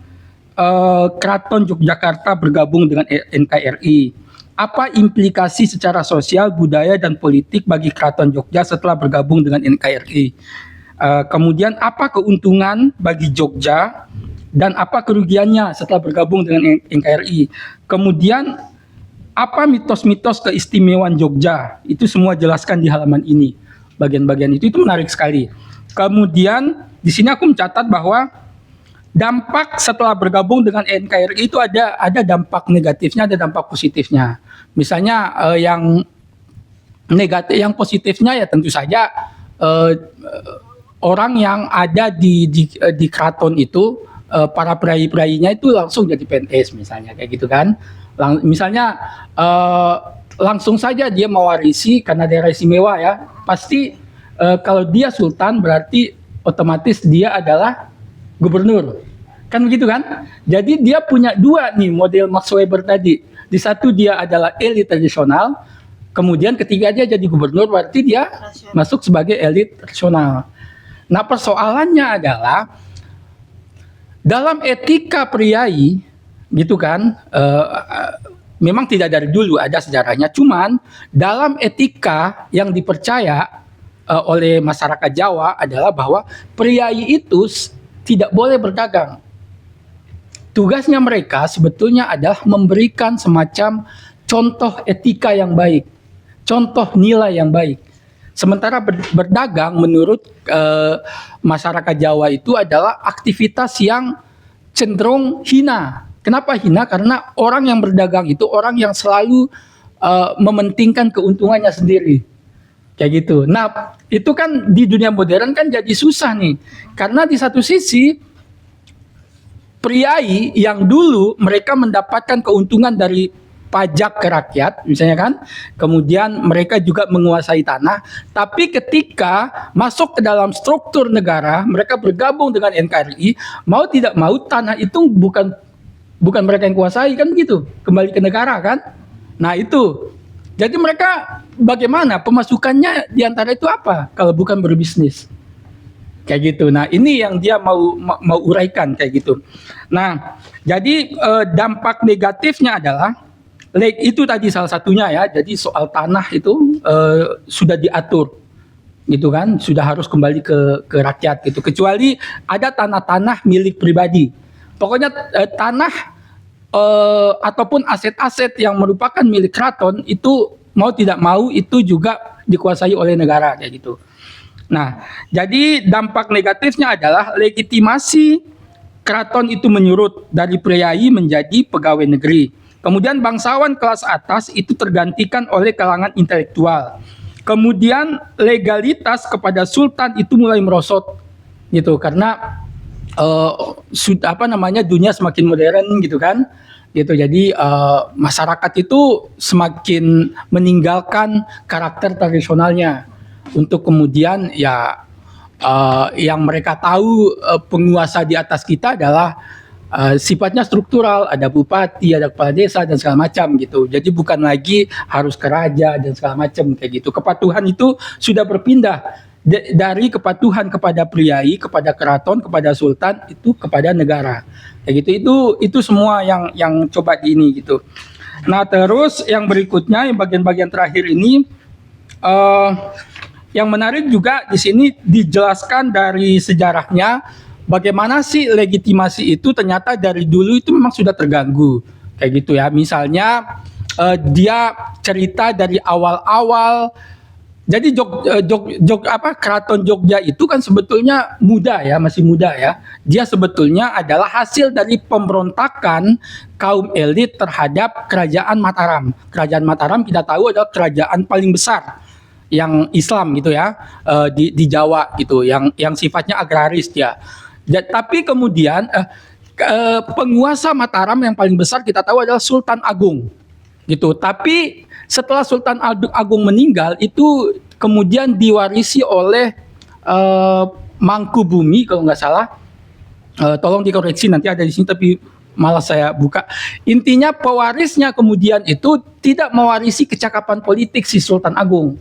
S2: Keraton Yogyakarta bergabung dengan NKRI? Apa implikasi secara sosial, budaya dan politik bagi Keraton Jogja setelah bergabung dengan NKRI? Kemudian apa keuntungan bagi Jogja dan apa kerugiannya setelah bergabung dengan NKRI. Kemudian apa mitos-mitos keistimewaan Jogja, itu semua jelaskan di halaman ini. Bagian-bagian itu menarik sekali. Kemudian di sini aku mencatat bahwa dampak setelah bergabung dengan NKRI itu ada dampak negatifnya, ada dampak positifnya. Misalnya yang negatif, yang positifnya ya tentu saja orang yang ada di keraton itu, para priai-priainya itu langsung jadi PNS misalnya kayak gitu kan. Misalnya langsung saja dia mewarisi karena daerah istimewa ya. Pasti kalau dia sultan berarti otomatis dia adalah gubernur. Kan begitu kan? Jadi dia punya 2 nih model Max Weber tadi. Di satu dia adalah elit tradisional, kemudian ketiga dia jadi gubernur berarti dia masuk sebagai elit rasional. Nah, persoalannya adalah dalam etika priai gitu kan, memang tidak dari dulu, ada sejarahnya. Cuman dalam etika yang dipercaya oleh masyarakat Jawa adalah bahwa priai itu tidak boleh berdagang. Tugasnya mereka sebetulnya adalah memberikan semacam contoh etika yang baik, contoh nilai yang baik. Sementara berdagang menurut masyarakat Jawa itu adalah aktivitas yang cenderung hina. Kenapa hina? Karena orang yang berdagang itu orang yang selalu mementingkan keuntungannya sendiri. Kayak gitu. Nah, itu kan di dunia modern kan jadi susah nih. Karena di satu sisi priai yang dulu mereka mendapatkan keuntungan dari pajak ke rakyat, misalnya kan, kemudian mereka juga menguasai tanah, tapi ketika masuk ke dalam struktur negara, mereka bergabung dengan NKRI, mau tidak mau tanah itu bukan mereka yang kuasai, kan gitu, kembali ke negara kan. Nah itu, jadi mereka bagaimana pemasukannya diantara itu apa kalau bukan berbisnis? Kayak gitu. Nah, ini yang dia mau uraikan kayak gitu. Nah, jadi dampak negatifnya adalah itu tadi salah satunya ya. Jadi soal tanah itu sudah diatur, gitu kan? Sudah harus kembali ke rakyat gitu. Kecuali ada tanah-tanah milik pribadi. Pokoknya tanah ataupun aset-aset yang merupakan milik keraton itu mau tidak mau itu juga dikuasai oleh negara kayak gitu. Nah, jadi dampak negatifnya adalah legitimasi keraton itu menyurut dari priai menjadi pegawai negeri. Kemudian bangsawan kelas atas itu tergantikan oleh kalangan intelektual. Kemudian legalitas kepada sultan itu mulai merosot gitu karena dunia semakin modern gitu kan. Gitu. Jadi masyarakat itu semakin meninggalkan karakter tradisionalnya. Untuk kemudian ya yang mereka tahu penguasa di atas kita adalah sifatnya struktural, ada bupati, ada kepala desa dan segala macam gitu. Jadi bukan lagi harus ke raja dan segala macam kayak gitu. Kepatuhan itu sudah berpindah dari kepatuhan kepada priai, kepada keraton, kepada sultan itu kepada negara. Kayak gitu. Itu semua yang coba di ini gitu. Nah, terus yang berikutnya yang bagian-bagian terakhir ini yang menarik juga di sini dijelaskan dari sejarahnya bagaimana sih legitimasi itu ternyata dari dulu itu memang sudah terganggu kayak gitu ya. Misalnya dia cerita dari awal-awal. Jadi Keraton Jogja itu kan sebetulnya muda ya, masih muda ya. Dia sebetulnya adalah hasil dari pemberontakan kaum elit terhadap Kerajaan Mataram. Kerajaan Mataram kita tahu adalah kerajaan paling besar yang Islam gitu ya di Jawa gitu, yang sifatnya agraris ya. Tapi kemudian penguasa Mataram yang paling besar kita tahu adalah Sultan Agung gitu. Tapi setelah Sultan Agung meninggal itu kemudian diwarisi oleh Mangkubumi kalau nggak salah. Tolong dikoreksi nanti ada di sini tapi malas saya buka. Intinya pewarisnya kemudian itu tidak mewarisi kecakapan politik si Sultan Agung.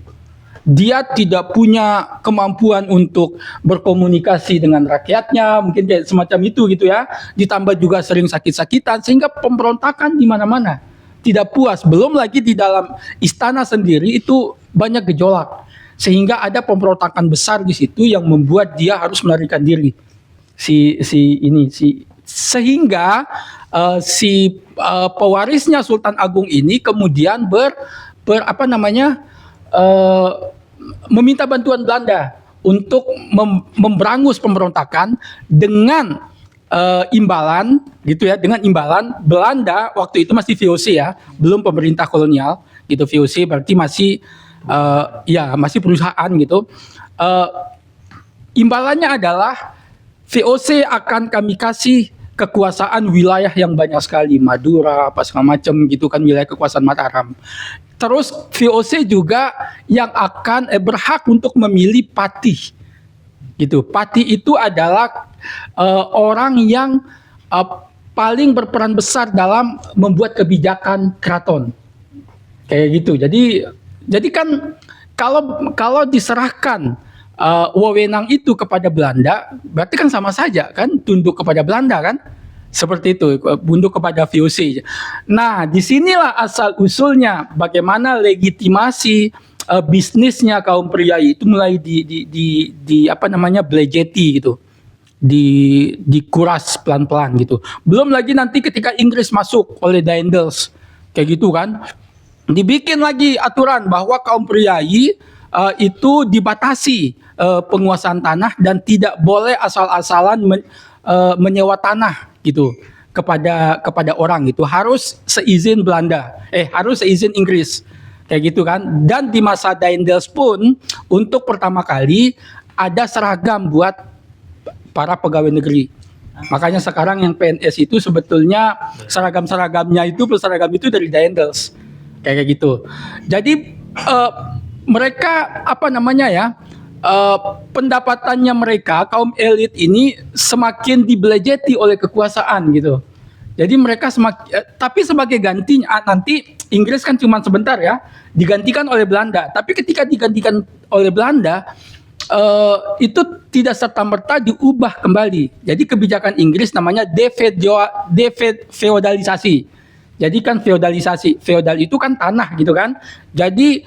S2: Dia tidak punya kemampuan untuk berkomunikasi dengan rakyatnya, mungkin kayak semacam itu gitu ya. Ditambah juga sering sakit-sakitan sehingga pemberontakan di mana-mana. Tidak puas, belum lagi di dalam istana sendiri itu banyak gejolak. Sehingga ada pemberontakan besar di situ yang membuat dia harus melarikan diri. Sehingga pewarisnya Sultan Agung ini kemudian meminta bantuan Belanda untuk memberangus pemberontakan dengan imbalan gitu ya, dengan imbalan Belanda waktu itu masih VOC ya, belum pemerintah kolonial gitu. VOC berarti masih masih perusahaan gitu. Imbalannya adalah VOC akan kami kasih kekuasaan wilayah yang banyak sekali, Madura apa segala macam gitu kan, wilayah kekuasaan Mataram. Terus VOC juga yang akan berhak untuk memilih patih. Gitu. Patih itu adalah orang yang paling berperan besar dalam membuat kebijakan keraton. Kayak gitu. Jadi kan kalau diserahkan wewenang itu kepada Belanda, berarti kan sama saja kan, tunduk kepada Belanda kan. Seperti itu, tunduk kepada VOC. Nah, disinilah asal usulnya bagaimana legitimasi bisnisnya kaum priai itu mulai belejeti gitu, dikuras pelan-pelan gitu. Belum lagi nanti ketika Inggris masuk oleh Daendels kayak gitu kan, dibikin lagi aturan bahwa kaum priai itu dibatasi penguasaan tanah dan tidak boleh asal-asalan menyewa tanah gitu kepada orang gitu, harus seizin harus seizin Inggris kayak gitu kan. Dan di masa Daendels pun untuk pertama kali ada seragam buat para pegawai negeri. Makanya sekarang yang PNS itu sebetulnya seragam-seragamnya itu seragam itu dari Daendels kayak gitu. Jadi mereka pendapatannya mereka kaum elit ini semakin dibelejeti oleh kekuasaan gitu. Jadi mereka tapi sebagai gantinya nanti Inggris kan cuma sebentar ya, digantikan oleh Belanda. Tapi ketika digantikan oleh Belanda itu tidak serta-merta diubah kembali. Jadi kebijakan Inggris namanya defeudalisasi. Jadi kan feodal itu kan tanah gitu kan. Jadi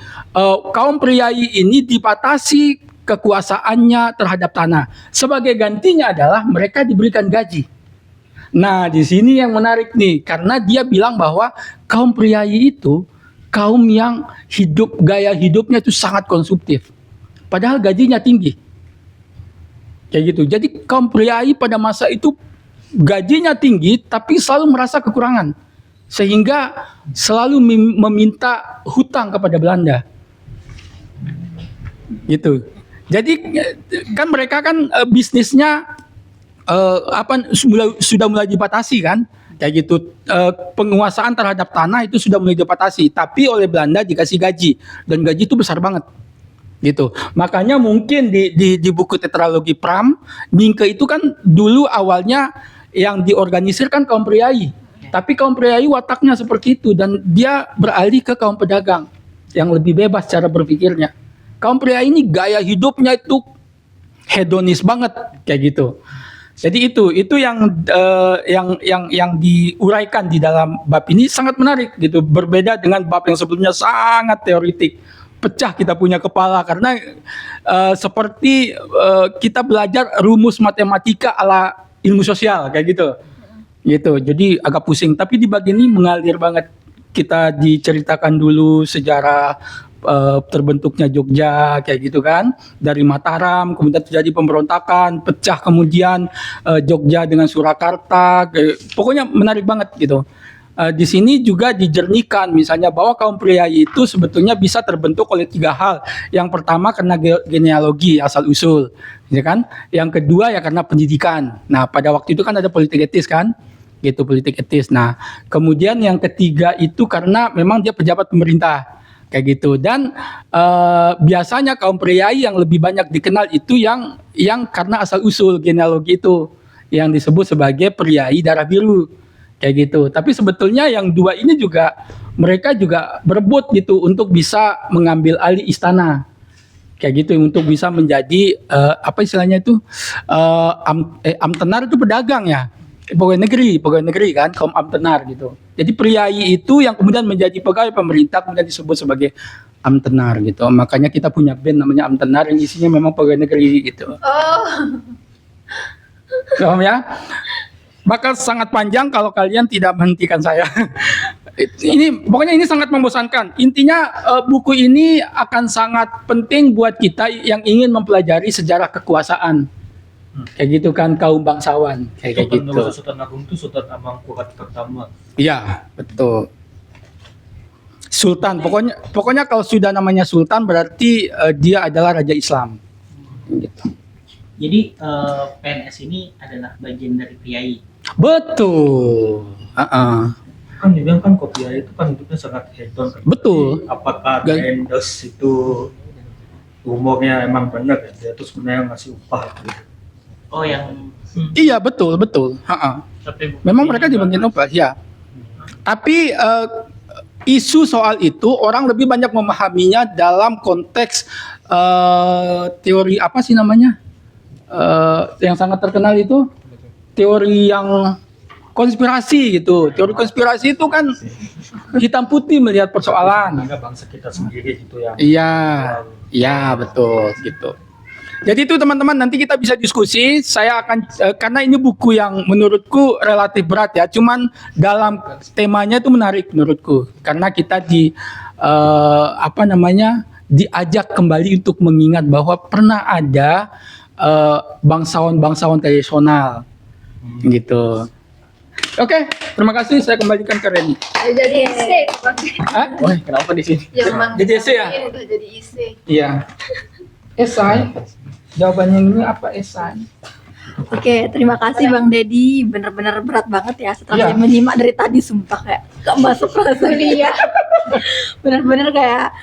S2: kaum priai ini dibatasi kekuasaannya terhadap tanah. Sebagai gantinya adalah mereka diberikan gaji. Nah, di sini yang menarik nih, karena dia bilang bahwa kaum priai itu kaum yang gaya hidupnya itu sangat konsumtif. Padahal gajinya tinggi. Kayak gitu. Jadi kaum priai pada masa itu gajinya tinggi tapi selalu merasa kekurangan. Sehingga selalu meminta hutang kepada Belanda. Gitu. Jadi kan mereka kan bisnisnya sudah mulai dibatasi kan, kayak gitu. Penguasaan terhadap tanah itu sudah mulai dibatasi, tapi oleh Belanda dikasih gaji dan gaji itu besar banget, gitu. Makanya mungkin di buku tetralogi Pram, Mingke itu kan dulu awalnya yang diorganisir kan kaum priai, tapi kaum priai wataknya seperti itu dan dia beralih ke kaum pedagang yang lebih bebas cara berpikirnya. Kaum pria ini gaya hidupnya itu hedonis banget kayak gitu. Jadi itu yang diuraikan di dalam bab ini sangat menarik gitu. Berbeda dengan bab yang sebelumnya sangat teoritik. Pecah kita punya kepala karena seperti kita belajar rumus matematika ala ilmu sosial kayak gitu. Gitu. Jadi agak pusing. Tapi di bagian ini mengalir banget. Kita diceritakan dulu sejarah terbentuknya Jogja kayak gitu kan, dari Mataram kemudian terjadi pemberontakan, pecah kemudian Jogja dengan Surakarta, pokoknya menarik banget gitu. Di sini juga dijernihkan misalnya bahwa kaum priai itu sebetulnya bisa terbentuk oleh 3 hal. Yang pertama karena genealogi asal usul, ya kan? Yang kedua ya karena pendidikan. Nah pada waktu itu kan ada politik etis kan, gitu, politik etis. Nah kemudian yang ketiga itu karena memang dia pejabat pemerintah. Kayak gitu. Dan biasanya kaum priai yang lebih banyak dikenal itu yang karena asal usul genealogi itu yang disebut sebagai priai darah biru kayak gitu. Tapi sebetulnya yang 2 ini juga mereka juga berebut gitu untuk bisa mengambil alih istana kayak gitu, untuk bisa menjadi apa istilahnya itu amtenar itu pedagang ya, pegawai negeri kan, kaum amtenar gitu. Jadi priai itu yang kemudian menjadi pegawai pemerintah kemudian disebut sebagai amtenar gitu. Makanya kita punya band namanya Amtenar yang isinya memang pegawai negeri gitu. Paham ya? Bakal sangat panjang kalau kalian tidak menghentikan saya. Pokoknya ini sangat membosankan. Intinya buku ini akan sangat penting buat kita yang ingin mempelajari sejarah kekuasaan. Kayak gitu kan, kaum bangsawan kayak gitu.
S7: Menurut Sultan Agung itu Sultan Amangkurat pertama.
S2: Iya, betul. Sultan, pokoknya kalau sudah namanya Sultan berarti dia adalah Raja Islam. Gitu.
S5: Jadi PNS ini adalah bagian dari priai.
S2: Betul.
S7: Kan dibilang kan Kopiah itu kan hidupnya sangat hedon kan.
S2: Betul.
S7: Jadi, apakah Daendels itu umurnya emang benar ya? Dia tuh sebenarnya ngasih upah gitu.
S5: Oh yang
S2: Iya, betul.
S5: tapi
S2: Memang mereka dibagiin upah, ya. Tapi isu soal itu orang lebih banyak memahaminya dalam konteks teori apa sih namanya? Yang sangat terkenal itu teori yang konspirasi gitu. Teori konspirasi itu kan hitam putih melihat persoalan.
S7: Hingga bangsa kita sendiri gitu ya.
S2: Iya, iya betul gitu. Jadi itu teman-teman, nanti kita bisa diskusi. Saya akan karena ini buku yang menurutku relatif berat ya. Cuman dalam temanya itu menarik menurutku. Karena kita diajak kembali untuk mengingat bahwa pernah ada bangsawan-bangsawan tradisional gitu. Oke, terima kasih. Saya kembalikan ke Reni.
S3: Jadi isi.
S2: Hah?
S6: Wah, kenapa di sini?
S3: Yang Bang
S2: Jadi esai ya?
S3: udah jadi isi.
S2: Iya. Esai. Jawabannya ini apa esai?
S1: Oke, terima kasih Bang Dedi. Bener-bener berat banget ya setelah
S2: Iya.
S1: saya menyimak dari tadi, sumpah kayak gak masuk rasanya. Bener-bener kayak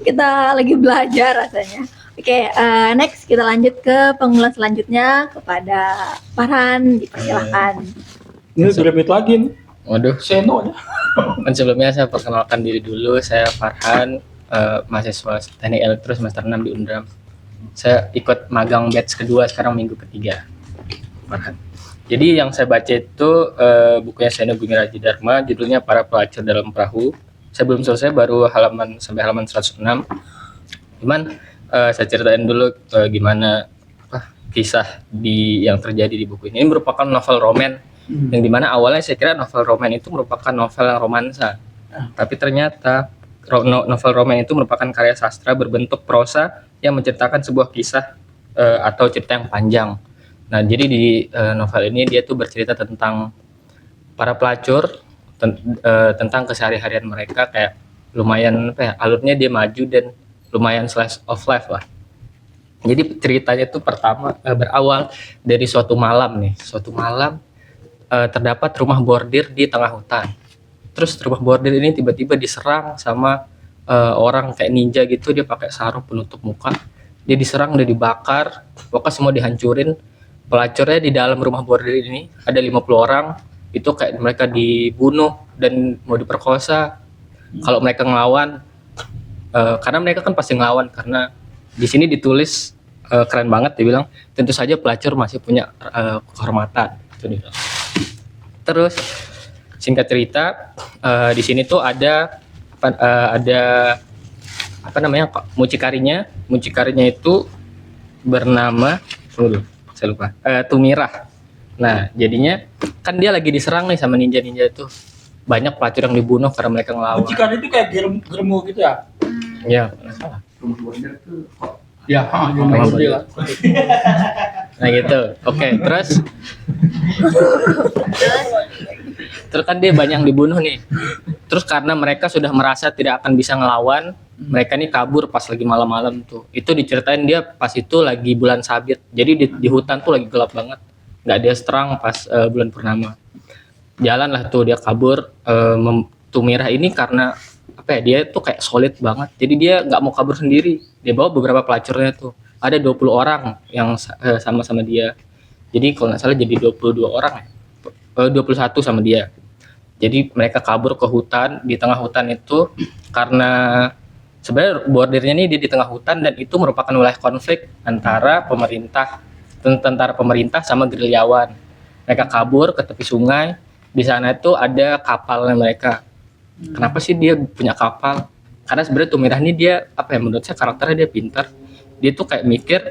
S1: kita lagi belajar rasanya. Oke, next kita lanjut ke pengulas selanjutnya kepada Farhan. Dipersilahkan.
S2: Ini 2 menit lagi nih.
S6: Waduh,
S2: Seno ya.
S6: kan sebelumnya saya perkenalkan diri dulu. Saya Farhan, mahasiswa Teknik Elektro semester 6 di Undram. Saya ikut magang batch kedua, sekarang minggu ketiga. Farhan. Jadi yang saya baca itu bukunya Seno Bumi Raji Dharma, judulnya Para Pelacur Dalam Perahu. Saya belum selesai, baru sampai halaman 106. Cuman saya ceritain dulu gimana kisah yang terjadi di buku ini. Ini merupakan novel roman, yang dimana awalnya saya kira novel roman itu merupakan novel yang romansa. Tapi ternyata novel roman itu merupakan karya sastra berbentuk prosa yang menceritakan sebuah kisah atau cerita yang panjang. Nah, jadi di novel ini dia tuh bercerita tentang para pelacur, tentang keseharian mereka, kayak lumayan alurnya dia maju dan lumayan slice of life lah. Jadi ceritanya itu pertama berawal dari suatu malam nih. Suatu malam terdapat rumah bordir di tengah hutan. Terus rumah bordir ini tiba-tiba diserang sama orang kayak ninja gitu, dia pakai sarung penutup muka. Dia diserang, dia dibakar, pokoknya semua dihancurin. Pelacurnya di dalam rumah bordir ini ada 50 orang. Itu kayak mereka dibunuh dan mau diperkosa. Kalau mereka ngelawan, karena mereka kan pasti ngelawan, karena di sini ditulis keren banget, dia bilang tentu saja pelacur masih punya kehormatan. Itu dia bilang. Terus singkat cerita, di sini tuh ada apa namanya, mucikarinya. Mucikarinya itu bernama saya lupa, Tumirah. Nah, jadinya kan dia lagi diserang nih sama ninja-ninja itu. Banyak pelacur yang dibunuh karena mereka ngelawan.
S2: Mucikari itu kayak germo gitu ya?
S6: Iya, nggak salah.
S2: Ya,
S6: Rumah bordir. Nah gitu. Oke, terus kan dia banyak yang dibunuh nih. Terus karena mereka sudah merasa tidak akan bisa ngelawan, mereka nih kabur pas lagi malam-malam tuh. Itu diceritain dia pas itu lagi bulan sabit. Jadi di hutan tuh lagi gelap banget. Nggak dia terang pas bulan purnama. Jalan lah tuh dia kabur. Tumirah ini karena apa ya, dia tuh kayak solid banget. Jadi dia nggak mau kabur sendiri. Dia bawa beberapa pelacurnya tuh. Ada 20 orang yang sama-sama dia. Jadi kalau nggak salah jadi 22 orang ya. 21 sama dia. Jadi mereka kabur ke hutan. Di tengah hutan itu karena sebenarnya bordernya ini dia di tengah hutan, dan itu merupakan wilayah konflik antara tentara pemerintah sama gerilyawan. Mereka kabur ke tepi sungai. Di sana itu ada kapalnya mereka. Kenapa sih dia punya kapal? Karena sebenarnya Tumirah ini dia apa ya, menurut saya karakternya dia pintar. Dia tuh kayak mikir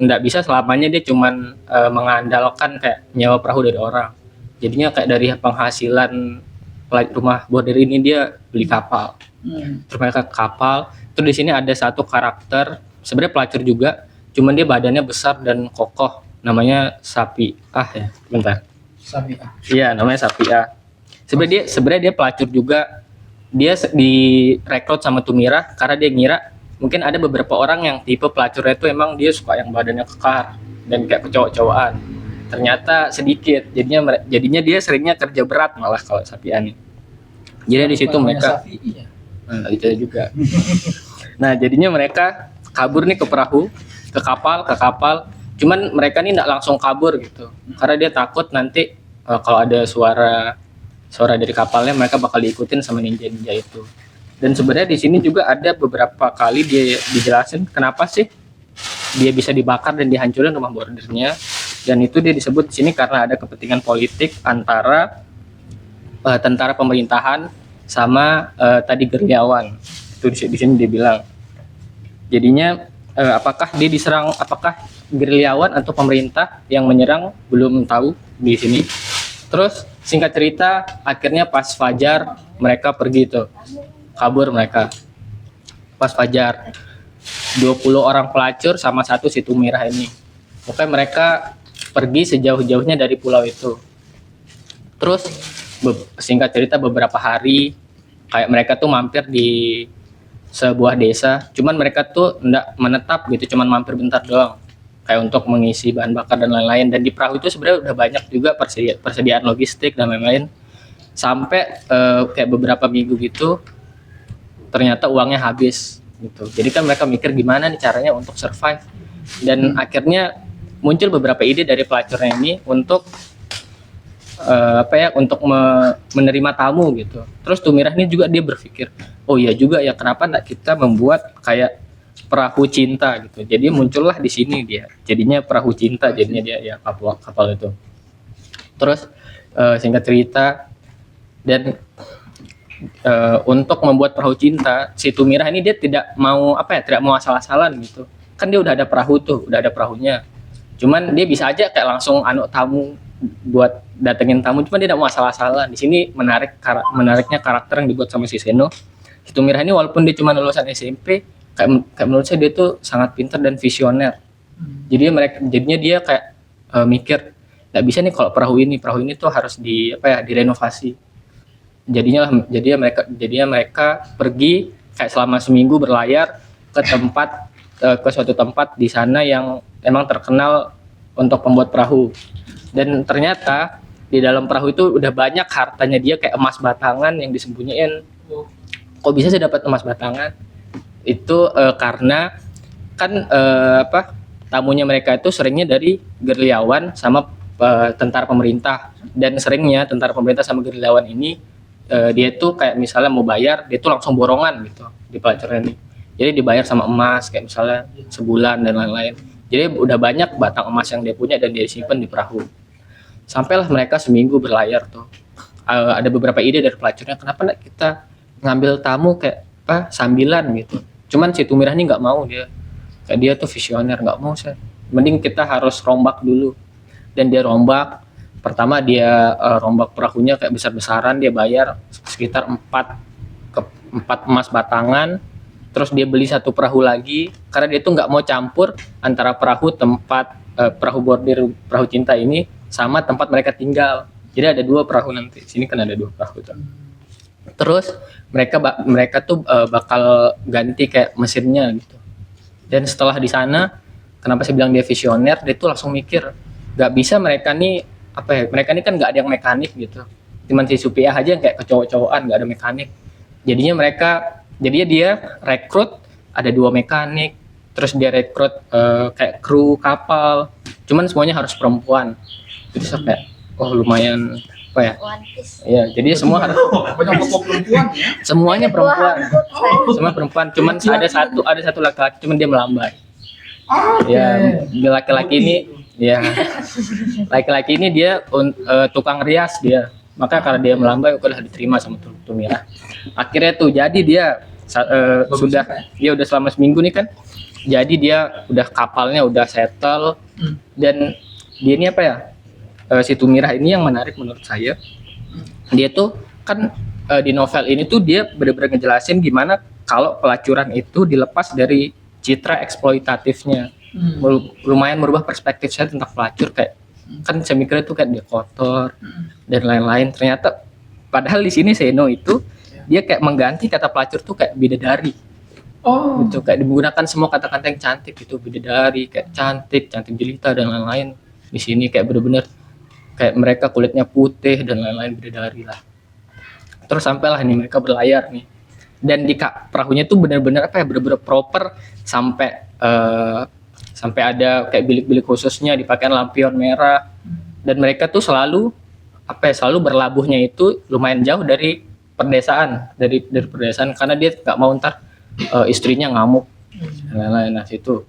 S6: nggak bisa selamanya dia cuman mengandalkan kayak nyewa perahu dari orang. Jadinya kayak dari penghasilan rumah bordir ini dia beli kapal. Terus mereka kapal. Terus di sini ada satu karakter sebenarnya pelacur juga, cuman dia badannya besar dan kokoh. Namanya Sapiah ya. Bentar.
S2: Sapiah.
S6: Iya, namanya Sapiah. Sebenarnya dia pelacur juga. Dia direkrut sama Tumirah karena dia ngira mungkin ada beberapa orang yang tipe pelacurnya itu emang dia suka yang badannya kekar dan kayak kecowok-cowokan. Ternyata sedikit. Jadinya dia seringnya kerja berat malah kalau Sapiah nih. Jadi di situ mereka nah, itu juga. Nah, jadinya mereka kabur nih ke perahu, ke kapal. Cuman mereka nih nggak langsung kabur gitu. Karena dia takut nanti kalau ada suara dari kapalnya mereka bakal diikutin sama ninja-ninja itu. Dan sebenarnya di sini juga ada beberapa kali dia dijelasin kenapa sih dia bisa dibakar dan dihancurin rumah bordirnya. dan itu dia disebut di sini karena ada kepentingan politik antara tentara pemerintahan sama tadi gerilyawan. Itu di sini dia bilang. Jadinya apakah dia diserang, apakah gerilyawan atau pemerintah yang menyerang, belum tahu di sini. Terus singkat cerita akhirnya pas fajar mereka pergi tuh, kabur mereka pas fajar. 20 orang pelacur sama satu si Tumirah ini. Pokoknya mereka pergi sejauh-jauhnya dari pulau itu. Terus singkat cerita beberapa hari kayak mereka tuh mampir di sebuah desa, cuman mereka tuh enggak menetap gitu, cuman mampir bentar doang kayak untuk mengisi bahan bakar dan lain-lain. Dan di perahu itu sebenarnya udah banyak juga persediaan logistik dan lain-lain, sampai kayak beberapa minggu gitu ternyata uangnya habis gitu. Jadi kan mereka mikir gimana nih caranya untuk survive, dan akhirnya muncul beberapa ide dari pelacurnya ini untuk untuk menerima tamu gitu. Terus Tumirah ini juga dia berpikir, oh iya juga ya, kenapa enggak kita membuat kayak perahu cinta gitu. Jadi muncullah di sini dia. Jadinya perahu cinta, jadinya dia ya kapal itu. Terus singkat cerita, dan untuk membuat perahu cinta, si Tumirah ini dia tidak mau tidak mau asal-asalan gitu. Kan dia udah ada perahu tuh, udah ada perahunya. Cuman dia bisa aja kayak langsung tamu, buat datengin tamu, cuman dia tidak mau asal-asalan. Di sini menariknya karakter yang dibuat sama si Seno. Si Tumirah ini walaupun dia cuma lulusan SMP, kayak menurut saya dia tuh sangat pintar dan visioner. Jadinya dia kayak mikir, nggak bisa nih kalau perahu ini tuh harus direnovasi. Jadinya mereka pergi kayak selama seminggu berlayar ke suatu tempat di sana yang emang terkenal untuk pembuat perahu. Dan ternyata di dalam perahu itu udah banyak hartanya dia, kayak emas batangan yang disembunyiin. Kok bisa sih dapat emas batangan? Itu karena kan tamunya mereka itu seringnya dari gerilyawan sama tentara pemerintah, dan seringnya tentara pemerintah sama gerilyawan ini dia tuh kayak misalnya mau bayar, dia tuh langsung borongan gitu di pelacurnya ini. Jadi dibayar sama emas kayak misalnya sebulan dan lain-lain. Jadi udah banyak batang emas yang dia punya dan dia simpan di perahu. Sampailah mereka seminggu berlayar tuh. Ada beberapa ide dari pelacurnya, kenapa enggak kita ngambil tamu kayak sambilan gitu. Cuman si Tumirah ini nggak mau, dia tuh visioner, nggak mau saya. Mending kita harus rombak dulu. Dan dia rombak. Pertama dia rombak perahunya kayak besar-besaran, dia bayar sekitar 4 emas batangan. Terus dia beli satu perahu lagi karena dia tuh nggak mau campur antara perahu perahu bordir perahu cinta ini sama tempat mereka tinggal. Jadi ada 2 perahu nanti. Sini kan ada 2 perahu tuh. Terus mereka tuh bakal ganti kayak mesinnya gitu. Dan setelah di sana, kenapa saya bilang dia visioner? Dia tuh langsung mikir, nggak bisa mereka nih mereka nih kan nggak ada yang mekanik gitu. Cuman si Supiah aja yang kayak kecowok-cowokan, nggak ada mekanik. Jadinya dia rekrut ada 2 mekanik, terus dia rekrut kayak kru kapal, cuman semuanya harus perempuan. Terus kayak lumayan
S3: One Piece.
S6: ya, jadi semua harus
S2: Banyak perempuan ya.
S6: semuanya perempuan,
S3: Wah,
S6: semua perempuan, cuman ada satu laki-laki, cuman dia melambai. Ya, laki-laki ini ya, laki-laki ini dia tukang rias dia. Maka karena dia melambai, udah diterima sama Tumirah. Akhirnya tuh jadi dia udah selama seminggu nih kan. Jadi dia udah kapalnya udah settle, dan dia ini si Tumirah ini yang menarik menurut saya. Dia tuh kan di novel ini tuh dia benar-benar ngejelasin gimana kalau pelacuran itu dilepas dari citra eksploitatifnya. Lumayan merubah perspektif saya tentang pelacur, kayak kan saya mikirnya tuh kayak dia kotor dan lain-lain. Ternyata padahal di sini Seno itu dia kayak mengganti kata pelacur tuh kayak bidadari. Gitu, kayak digunakan semua kata-kata yang cantik gitu, bidadari, kayak cantik jelita dan lain-lain. Di sini kayak bener-bener kayak mereka kulitnya putih dan lain-lain, bidadari lah. Terus sampailah nih mereka berlayar nih. Dan di perahunya tuh bener-bener bener-bener proper, sampai ada kayak bilik-bilik khususnya, dipakai lampion merah. Dan mereka tuh selalu berlabuhnya itu lumayan jauh dari pedesaan, dari pedesaan, karena dia nggak mau ntar istrinya ngamuk dan lain-lain. Nah situ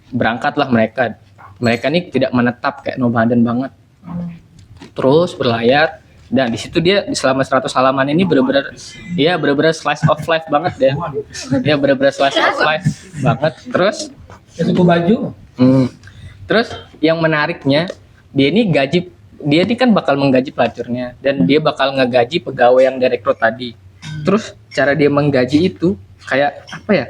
S6: berangkatlah mereka mereka nih tidak menetap kayak nomaden banget. Terus berlayar, dan di situ dia selama 100 halaman ini benar-benar slice of life banget deh. Dia benar-benar slice of life banget. Terus
S2: Suku baju.
S6: terus yang menariknya, dia ini kan bakal menggaji pelacurnya, dan dia bakal ngegaji pegawai yang direkrut tadi. Terus cara dia menggaji itu kayak apa ya?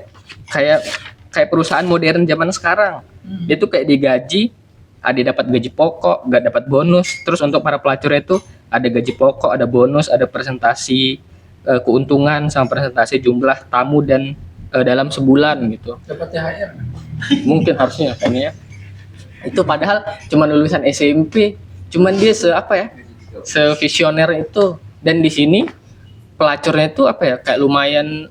S6: Kayak perusahaan modern zaman sekarang. Dia tuh kayak digaji, ada dapat gaji pokok, nggak dapat bonus. Terus untuk para pelacurnya itu ada gaji pokok, ada bonus, ada presentasi keuntungan sama presentasi jumlah tamu dan dalam sebulan gitu.
S2: Dapat THR.
S6: Mungkin harusnya kayaknya ya. Itu padahal cuma lulusan SMP, cuman dia sevisioner itu. Dan di sini pelacurnya itu kayak lumayan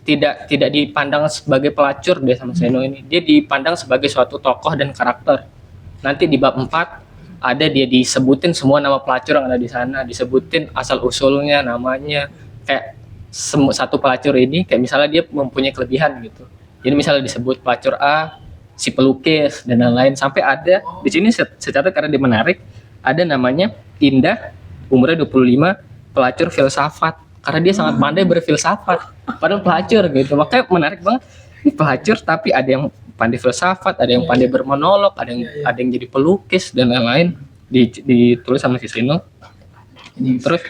S6: tidak dipandang sebagai pelacur deh sama Seno ini. Dia dipandang sebagai suatu tokoh dan karakter. Nanti di bab 4 ada dia disebutin semua nama pelacur yang ada di sana, disebutin asal usulnya, namanya. Kayak satu pelacur ini kayak misalnya dia mempunyai kelebihan gitu. Jadi misalnya disebut pelacur A, si pelukis dan lain-lain, sampai ada di sini secara karena dia menarik, ada namanya Indah, umurnya 25, pelacur filsafat, karena dia sangat pandai berfilsafat padahal pelacur gitu. Makanya menarik banget, ini pelacur tapi ada yang pandai filsafat, ada yang pandai bermonolog, ada yang jadi pelukis dan lain-lain, ditulis sama si Sino. Terus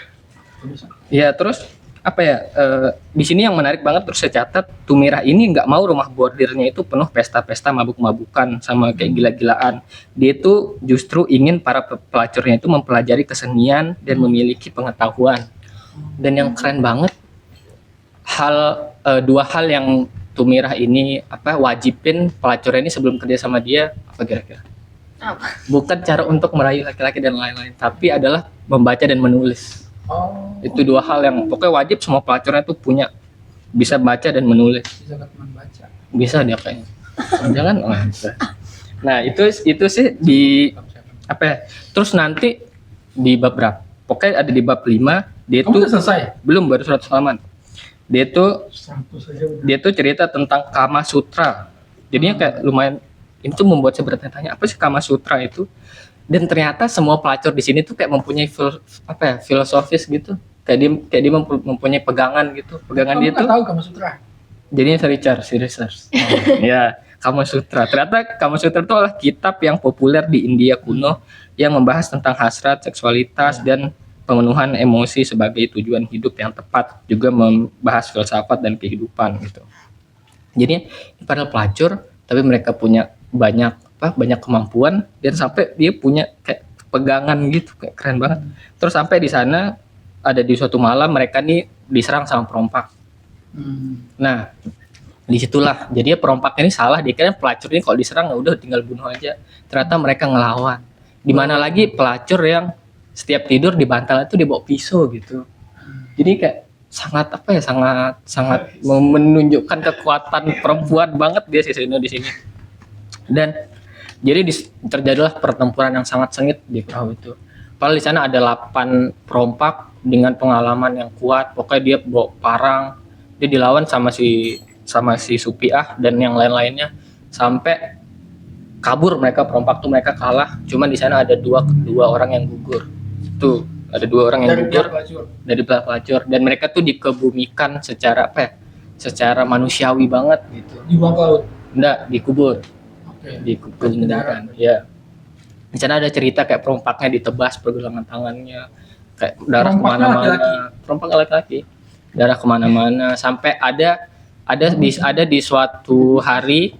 S6: di sini yang menarik banget, terus saya catat, Tumirah ini nggak mau rumah bordirnya itu penuh pesta-pesta mabuk-mabukan sama kayak gila-gilaan. Dia itu justru ingin para pelacurnya itu mempelajari kesenian dan memiliki pengetahuan. Dan yang keren banget, dua hal yang Tumirah ini wajibin pelacurnya ini sebelum kerja sama dia, apa kira-kira? Bukan cara untuk merayu laki-laki dan lain-lain, tapi adalah membaca dan menulis. Itu dua hal yang pokoknya wajib semua pelacurnya tuh punya, bisa baca dan menulis. Bisa dia kayaknya. Jangan. Nah itu sih di terus nanti di bab berapa? Pokoknya ada di bab 5 dia tuh
S2: selesai.
S6: Belum, baru 100 halaman. Dia tuh cerita tentang Kama Sutra. Jadinya kayak lumayan, itu membuat saya bertanya-tanya apa sih Kama Sutra itu? Dan ternyata semua pelacur di sini tuh kayak mempunyai filosofis gitu, kayak dia mempunyai pegangan gitu. Pegangan dia tuh.
S2: Tahu Kama Sutra.
S6: Jadinya si research. Ya, Kama Sutra. Ternyata Kama Sutra itu adalah kitab yang populer di India kuno yang membahas tentang hasrat, seksualitas dan pemenuhan emosi sebagai tujuan hidup yang tepat, juga membahas filsafat dan kehidupan gitu. Jadi para pelacur tapi mereka punya banyak kemampuan, dan sampai dia punya kayak pegangan gitu, kayak keren banget. Terus sampai di sana ada di suatu malam mereka nih diserang sama perompak. Nah, disitulah jadi perompak ini salah, dia kira pelacur ini kalau diserang udah tinggal bunuh aja. Ternyata mereka ngelawan. Dimana lagi pelacur yang setiap tidur di bantal itu dibawa pisau gitu. Jadi kayak sangat menunjukkan kekuatan perempuan banget dia Seno di sini. Dan jadi terjadilah pertempuran yang sangat sengit di perahu itu. Padahal di sana ada 8 perompak dengan pengalaman yang kuat. Pokoknya dia bawa parang, dia dilawan sama si Supiah dan yang lain-lainnya sampai kabur mereka, perompak tuh mereka kalah. Cuman di sana ada dua orang yang gugur. Tuh, ada 2 orang yang gugur dari pelacur, dan mereka tuh dikebumikan secara secara manusiawi banget gitu.
S2: Dibuang ke laut.
S6: Enggak, dikubur. Dikubur kan. Ya. Di sana ada cerita kayak perompaknya ditebas pergelangan tangannya, kayak darah kemana-mana. Perompak laki-laki. Darah kemana-mana sampai ada di suatu hari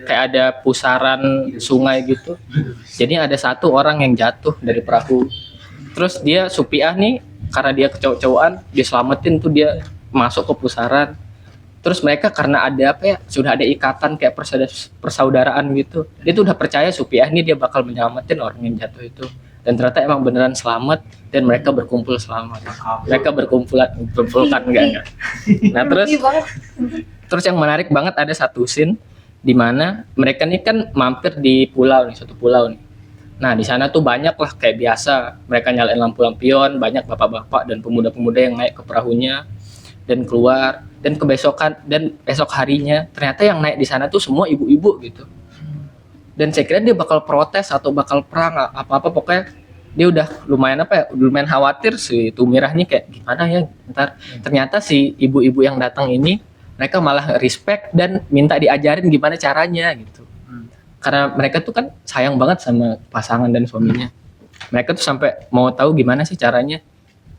S6: kayak ada pusaran sungai gitu. Jadi ada satu orang yang jatuh dari perahu. Terus dia Supiah nih, karena dia kecowok-cowokan, dia selamatin tuh, dia masuk ke pusaran. Terus mereka karena ada sudah ada ikatan kayak persaudaraan gitu. Dia tuh udah percaya Supiah ini dia bakal menyelamatin orang yang jatuh itu. Dan ternyata emang beneran selamat, dan mereka berkumpul selamat. Mereka berkumpulkan enggak. Nah, terus yang menarik banget ada satu scene di mana mereka nih kan mampir di suatu pulau nih. Nah, di sana tuh banyak lah kayak biasa, mereka nyalain lampu lampion, banyak bapak-bapak dan pemuda-pemuda yang naik ke perahunya dan keluar, dan esok harinya ternyata yang naik di sana tuh semua ibu-ibu gitu. Dan saya kira dia bakal protes atau bakal perang apa-apa, pokoknya dia udah lumayan lumayan khawatir si Tumirahnya kayak gimana ya ntar. Ternyata si ibu-ibu yang datang ini mereka malah respect dan minta diajarin gimana caranya gitu. Karena mereka tuh kan sayang banget sama pasangan dan suaminya. Mereka tuh sampai mau tahu gimana sih caranya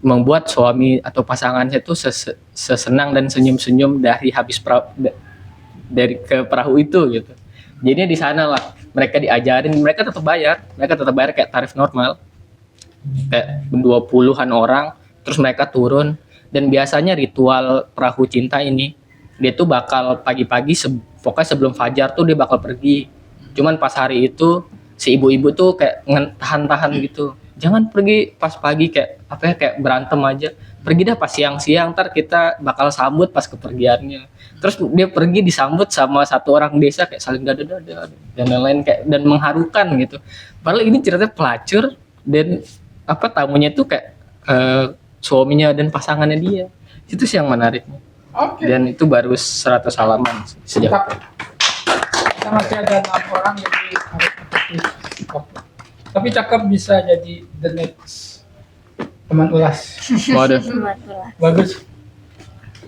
S6: membuat suami atau pasangannya tuh sesenang dan senyum-senyum dari habis dari ke perahu itu gitu. Jadinya di sana lah mereka diajarin, mereka tetap bayar kayak tarif normal. Kayak 20-an orang, terus mereka turun, dan biasanya ritual perahu cinta ini dia tuh bakal pagi-pagi pokoknya sebelum fajar tuh dia bakal pergi. Cuman pas hari itu si ibu-ibu tuh kayak tahan-tahan gitu, jangan pergi pas pagi, kayak berantem aja, pergi dah pas siang-siang, ntar kita bakal sambut pas kepergiannya. Terus dia pergi disambut sama satu orang desa kayak saling dada-dada dan lain-lain, kayak dan mengharukan gitu. Padahal ini ceritanya pelacur dan tamunya tuh kayak suaminya dan pasangannya dia. Itu sih yang menariknya.
S2: Oke.
S6: Dan itu baru 100 halaman sejauh itu.
S2: Kita masih ada 6 orang jadi harus efektif. Tapi cakep bisa jadi the next teman ulas.
S6: Waduh.
S1: Itulah.
S2: Bagus.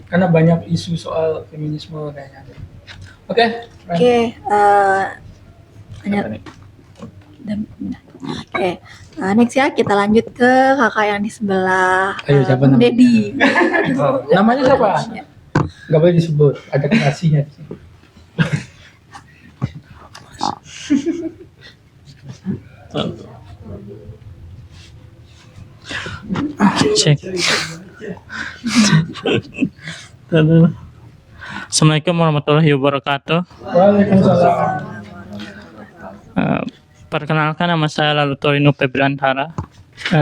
S2: Karena banyak isu soal feminisme kayaknya. Oke. Ran.
S1: Oke,
S6: Apa nih?
S1: Oke, next ya kita lanjut ke kakak yang di sebelah.
S2: Ayo, siapa namanya?
S1: Dedi.
S2: Namanya siapa? Gak boleh disebut, ada kasihnya di sini.
S8: Cek. Assalamualaikum warahmatullahi wabarakatuh.
S2: Waalaikumsalam.
S8: Perkenalkan, nama saya Lalu Torino Febrantara,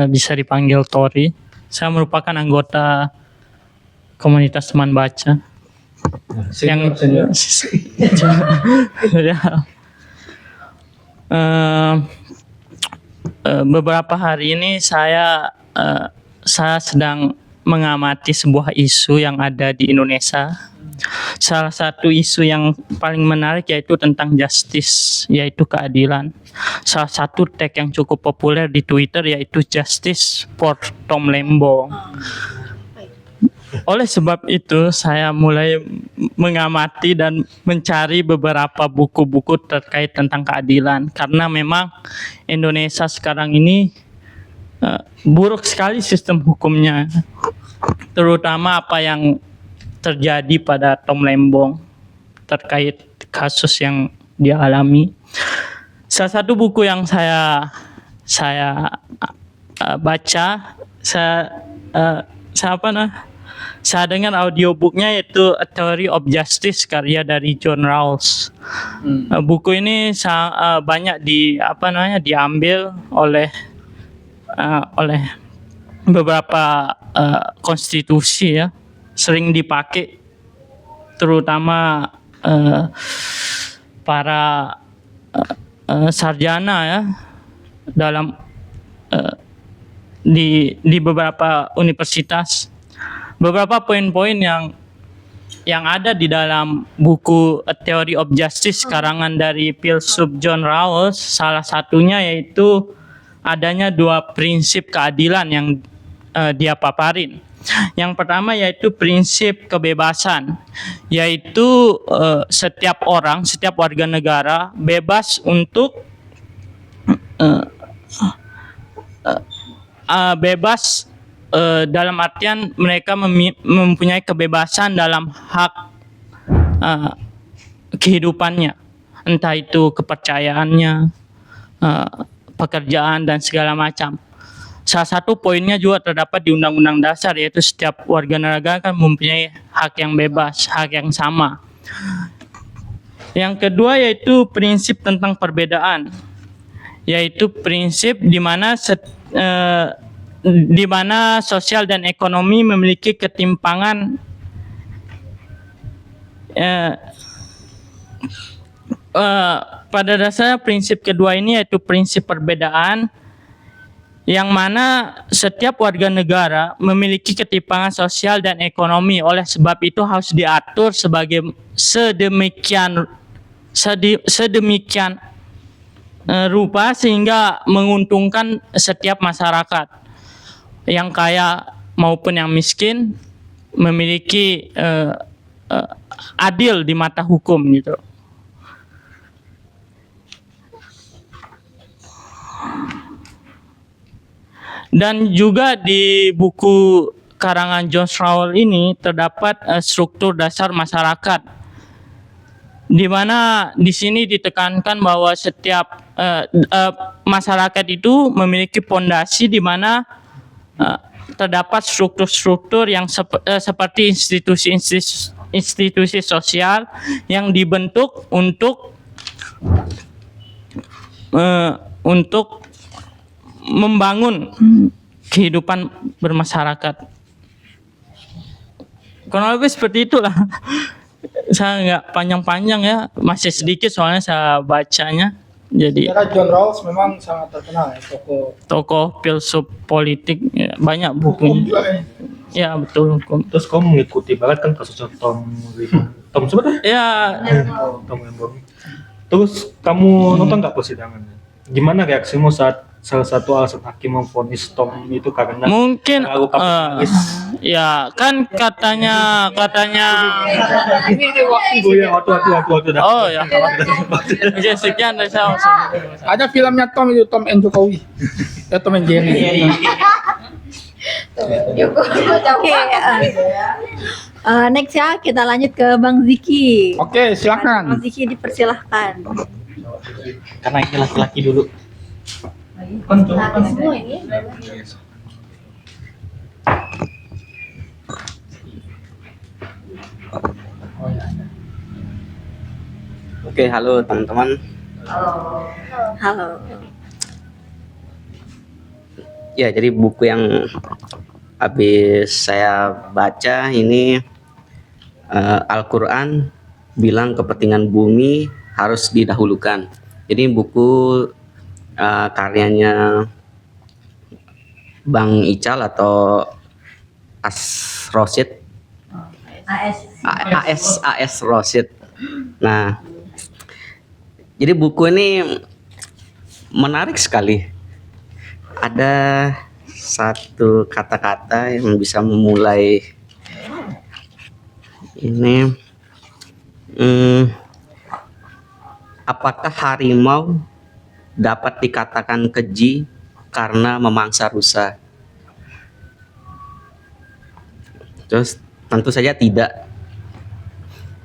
S8: bisa dipanggil Tori. Saya merupakan anggota komunitas teman baca.
S2: Senior.
S8: Ya. Beberapa hari ini saya sedang mengamati sebuah isu yang ada di Indonesia. Salah satu isu yang paling menarik yaitu tentang justice, yaitu keadilan. Salah satu tag yang cukup populer di Twitter yaitu Justice for Tom Lembo. Oleh sebab itu, saya mulai mengamati dan mencari beberapa buku-buku terkait tentang keadilan. Karena memang Indonesia sekarang ini buruk sekali sistem hukumnya. Terutama apa yang terjadi pada Tom Lembong terkait kasus yang dia alami. Salah satu buku yang saya baca, saya dengar audiobooknya yaitu A Theory of Justice karya dari John Rawls. Buku ini banyak diambil oleh beberapa konstitusi ya, sering dipakai terutama para sarjana ya dalam di beberapa universitas. Beberapa poin-poin yang ada di dalam buku A Theory of Justice karangan dari filsuf John Rawls, salah satunya yaitu adanya 2 prinsip keadilan yang dia paparin. Yang pertama yaitu prinsip kebebasan, yaitu setiap orang, setiap warga negara bebas untuk dalam artian mereka mempunyai kebebasan dalam hak kehidupannya, entah itu kepercayaannya, pekerjaan dan segala macam. Salah satu poinnya juga terdapat di Undang-Undang Dasar, yaitu setiap warga negara kan mempunyai hak yang bebas, hak yang sama. Yang kedua yaitu prinsip tentang perbedaan, yaitu prinsip di mana sosial dan ekonomi memiliki ketimpangan pada dasarnya prinsip kedua ini yaitu prinsip perbedaan, yang mana setiap warga negara memiliki ketimpangan sosial dan ekonomi. Oleh sebab itu harus diatur sedemikian rupa sehingga menguntungkan setiap masyarakat yang kaya maupun yang miskin memiliki adil di mata hukum gitu. Dan juga di buku karangan John Rawls ini terdapat struktur dasar masyarakat, di mana di sini ditekankan bahwa setiap masyarakat itu memiliki pondasi di mana terdapat struktur-struktur yang seperti institusi sosial yang dibentuk untuk membangun kehidupan bermasyarakat. Kurang lebih seperti itulah. Saya nggak panjang-panjang ya, masih sedikit soalnya saya bacanya. Jadi
S2: Karena John Rawls memang sangat terkenal ya,
S8: tokoh filsuf politik ya, banyak bukunya. Ya betul hukum.
S4: Terus kamu mengikuti banget kan kasusnya Tom siapa?
S8: Ya
S4: Tom Lembong. Terus kamu nonton nggak persidangannya? Gimana reaksimu saat salah satu alasan hakim memvonis Tom itu karena
S8: mungkin
S4: terlalu kapitalis?
S8: ya kan katanya
S4: Oh ya, waktu dah.
S8: oh ya. Oke, sekian dari saya.
S2: Ada filmnya Tom itu, Tom and Jokowi. Ya, Tom and Jerry.
S1: Oke, next ya kita lanjut ke Bang Ziki.
S2: Oke,
S1: Bang
S2: silakan.
S1: Ziki dipersilahkan.
S5: Karena ini laki-laki dulu.
S9: Oke, halo teman-teman.
S1: Halo.
S9: Ya, jadi buku yang habis saya baca ini Al-Quran bilang kepentingan bumi harus didahulukan. Jadi buku karyanya Bang Ical atau Rosid. AS Rosid. Nah, jadi buku ini menarik sekali. Ada satu kata-kata yang bisa memulai ini. Apakah harimau dapat dikatakan keji karena memangsa rusa? Terus tentu saja tidak.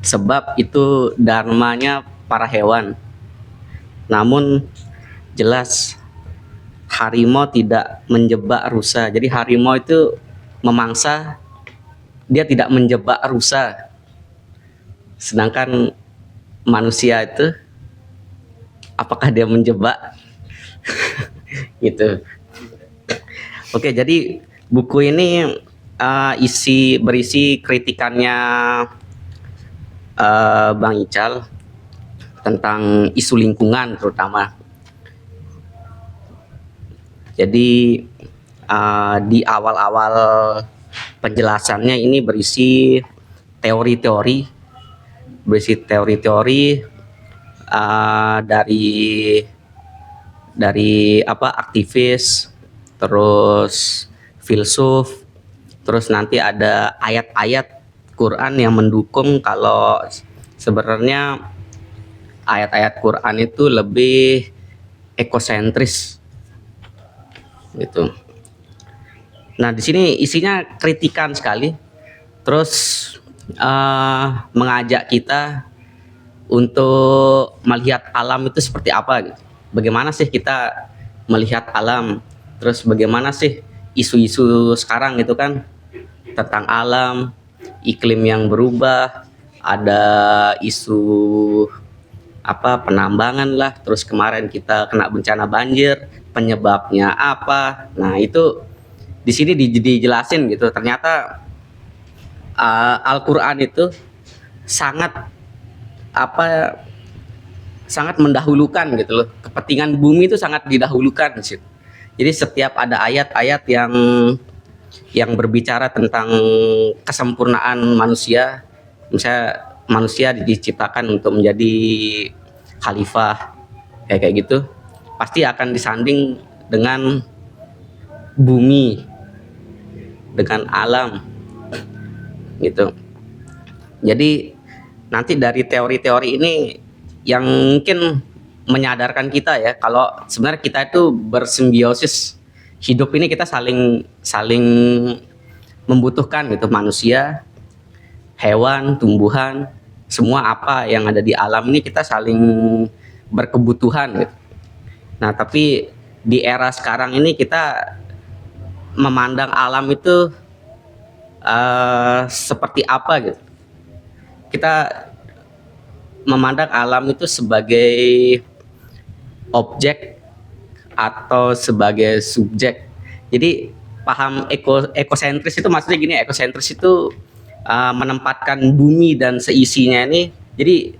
S9: Sebab itu dharmanya para hewan. Namun jelas harimau tidak menjebak rusa. Jadi harimau itu memangsa, dia tidak menjebak rusa. Sedangkan manusia itu apakah dia menjebak? Gitu. Oke, jadi buku ini berisi kritikannya Bang Ical tentang isu lingkungan terutama. Jadi di awal-awal penjelasannya ini berisi teori-teori dari aktivis, terus filsuf, terus nanti ada ayat-ayat Quran yang mendukung kalau sebenarnya ayat-ayat Quran itu lebih ekosentris gitu. Nah, di sini isinya kritikan sekali, terus mengajak kita untuk melihat alam itu seperti apa gitu. Bagaimana sih kita melihat alam, terus bagaimana sih isu-isu sekarang gitu kan tentang alam, iklim yang berubah, ada isu penambangan lah, terus kemarin kita kena bencana banjir, penyebabnya apa. Nah, itu di sini dijelasin gitu. Ternyata Al-Qur'an itu sangat sangat mendahulukan gitu loh. Kepentingan bumi itu sangat didahulukan gitu. Jadi setiap ada ayat-ayat yang berbicara tentang kesempurnaan manusia, misalnya manusia diciptakan untuk menjadi khalifah kayak gitu. pasti akan disanding dengan bumi, dengan alam gitu. Jadi nanti dari teori-teori ini yang mungkin menyadarkan kita ya kalau sebenarnya kita itu bersimbiosis. Hidup ini kita saling membutuhkan gitu, manusia, hewan, tumbuhan, semua apa yang ada di alam ini kita saling berkebutuhan gitu. Nah, tapi di era sekarang ini kita memandang alam itu seperti apa gitu. Kita memandang alam itu sebagai objek atau sebagai subjek. Jadi paham ekosentris itu maksudnya gini, ekosentris itu menempatkan bumi dan seisinya ini jadi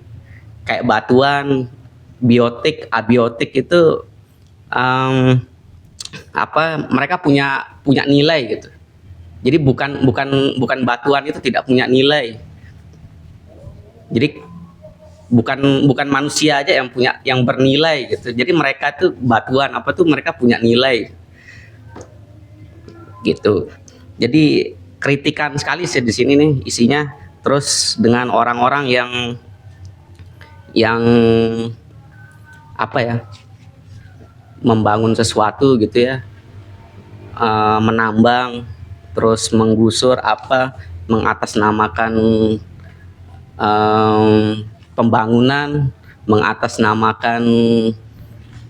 S9: kayak batuan, biotik, abiotik itu mereka punya nilai gitu. Jadi bukan batuan itu tidak punya nilai. Jadi bukan manusia aja yang bernilai gitu. Jadi mereka tuh batuan mereka punya nilai gitu. Jadi kritikan sekali sih di sini nih isinya. Terus dengan orang-orang yang membangun sesuatu gitu ya, menambang, terus menggusur mengatasnamakan pembangunan, mengatasnamakan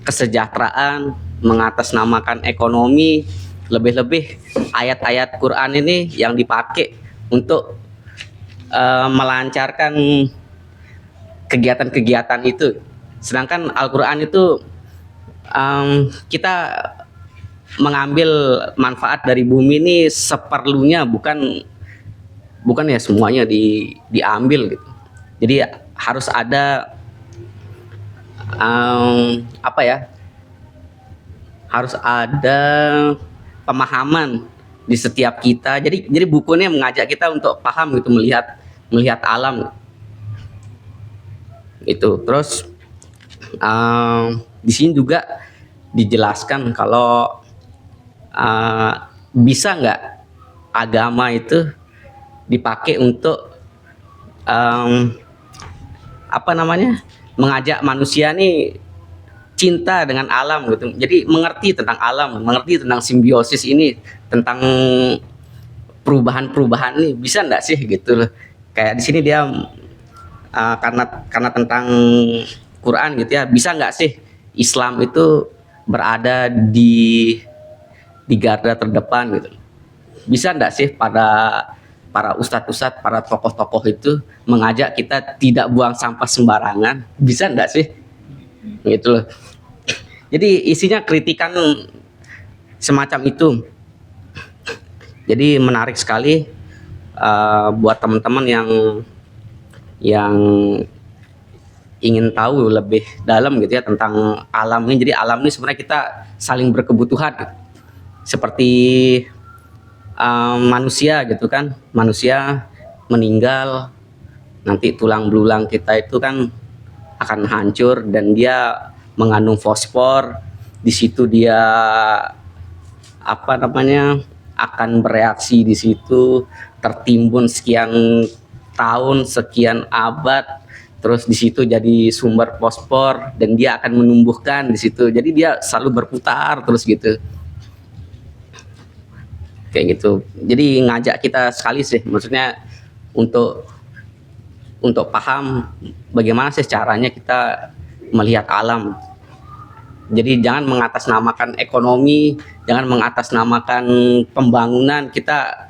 S9: kesejahteraan, mengatasnamakan ekonomi, lebih-lebih ayat-ayat Quran ini yang dipakai untuk melancarkan kegiatan-kegiatan itu. Sedangkan Al-Quran itu kita mengambil manfaat dari bumi ini seperlunya, bukan ya semuanya diambil gitu. Jadi harus ada harus ada pemahaman di setiap kita. Jadi buku ini mengajak kita untuk paham gitu, melihat alam itu. Terus di sini juga dijelaskan kalau bisa nggak agama itu dipakai untuk mengajak manusia nih cinta dengan alam gitu. Jadi mengerti tentang alam, mengerti tentang simbiosis ini, tentang perubahan-perubahan ini bisa nggak sih gitu loh. Kayak di sini dia karena tentang Quran gitu ya, bisa nggak sih Islam itu berada di garda terdepan gitu. Bisa nggak sih para ustadz-ustadz, para tokoh-tokoh itu mengajak kita tidak buang sampah sembarangan, bisa enggak sih? Gitu loh. Jadi isinya kritikan semacam itu. Jadi menarik sekali buat teman-teman yang ingin tahu lebih dalam gitu ya tentang alam ini. Jadi alam ini sebenarnya kita saling berkebutuhan gitu. Seperti manusia gitu kan, manusia meninggal, nanti tulang belulang kita itu kan akan hancur dan dia mengandung fosfor. Di situ dia akan bereaksi, di situ tertimbun sekian tahun, sekian abad, terus di situ jadi sumber fosfor dan dia akan menumbuhkan di situ. Jadi dia selalu berputar terus gitu. Kayak gitu. Jadi ngajak kita sekali sih, maksudnya untuk paham bagaimana sih caranya kita melihat alam. Jadi jangan mengatasnamakan ekonomi, jangan mengatasnamakan pembangunan. Kita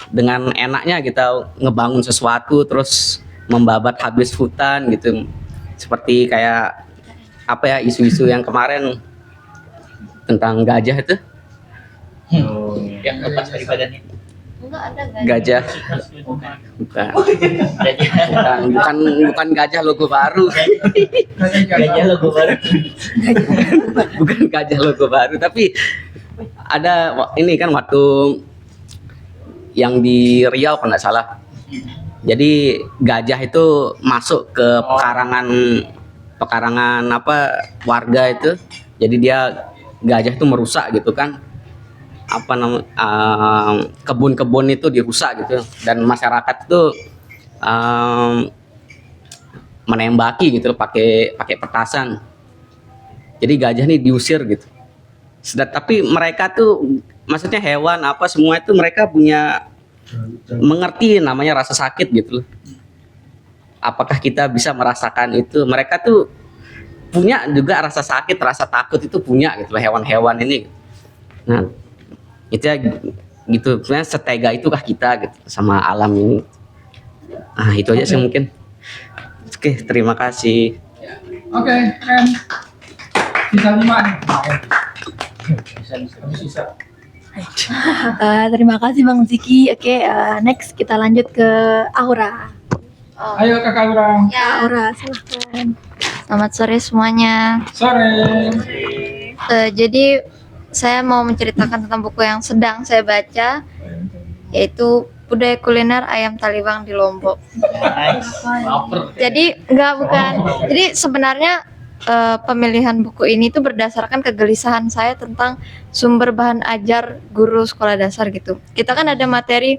S9: dengan enaknya kita ngebangun sesuatu terus membabat habis hutan gitu. Seperti kayak isu-isu yang kemarin tentang gajah itu.
S5: Yang lepas dari badannya.
S3: Enggak ada
S9: Gajah. Bukan gajah logo baru.
S5: Gajah logo baru.
S9: Bukan gajah logo baru, tapi ada ini kan waktu yang di Riau kalau nggak salah. Jadi gajah itu masuk ke pekarangan warga itu. Jadi dia gajah itu merusak gitu kan, apa namanya, kebun-kebun itu dirusak gitu, dan masyarakat itu menembaki gitu pakai petasan. Jadi gajah ini diusir gitu. Tapi mereka tuh, maksudnya hewan apa semua itu mereka punya mengerti namanya rasa sakit gitu loh. Apakah kita bisa merasakan itu? Mereka tuh punya juga rasa sakit, rasa takut itu punya gitu loh, hewan-hewan ini. Nah, itu ya gitu. Sebenarnya setega itukah kita gitu sama alam ini? Ah, itu aja sih mungkin. Oke, terima kasih.
S2: Oke, keren. Sisa 5 nih. Sisa.
S1: Terima kasih Bang Ziki. Oke, next kita lanjut ke Aura.
S2: Ayo Kakak Aura.
S3: Ya,
S1: Aura, silahkan.
S3: selamat sore semuanya.
S2: Sore.
S3: Jadi saya mau menceritakan tentang buku yang sedang saya baca, yaitu Budaya Kuliner Ayam Taliwang di Lombok. Jadi bukan. Jadi sebenarnya pemilihan buku ini tuh berdasarkan kegelisahan saya tentang sumber bahan ajar guru sekolah dasar gitu. Kita kan ada materi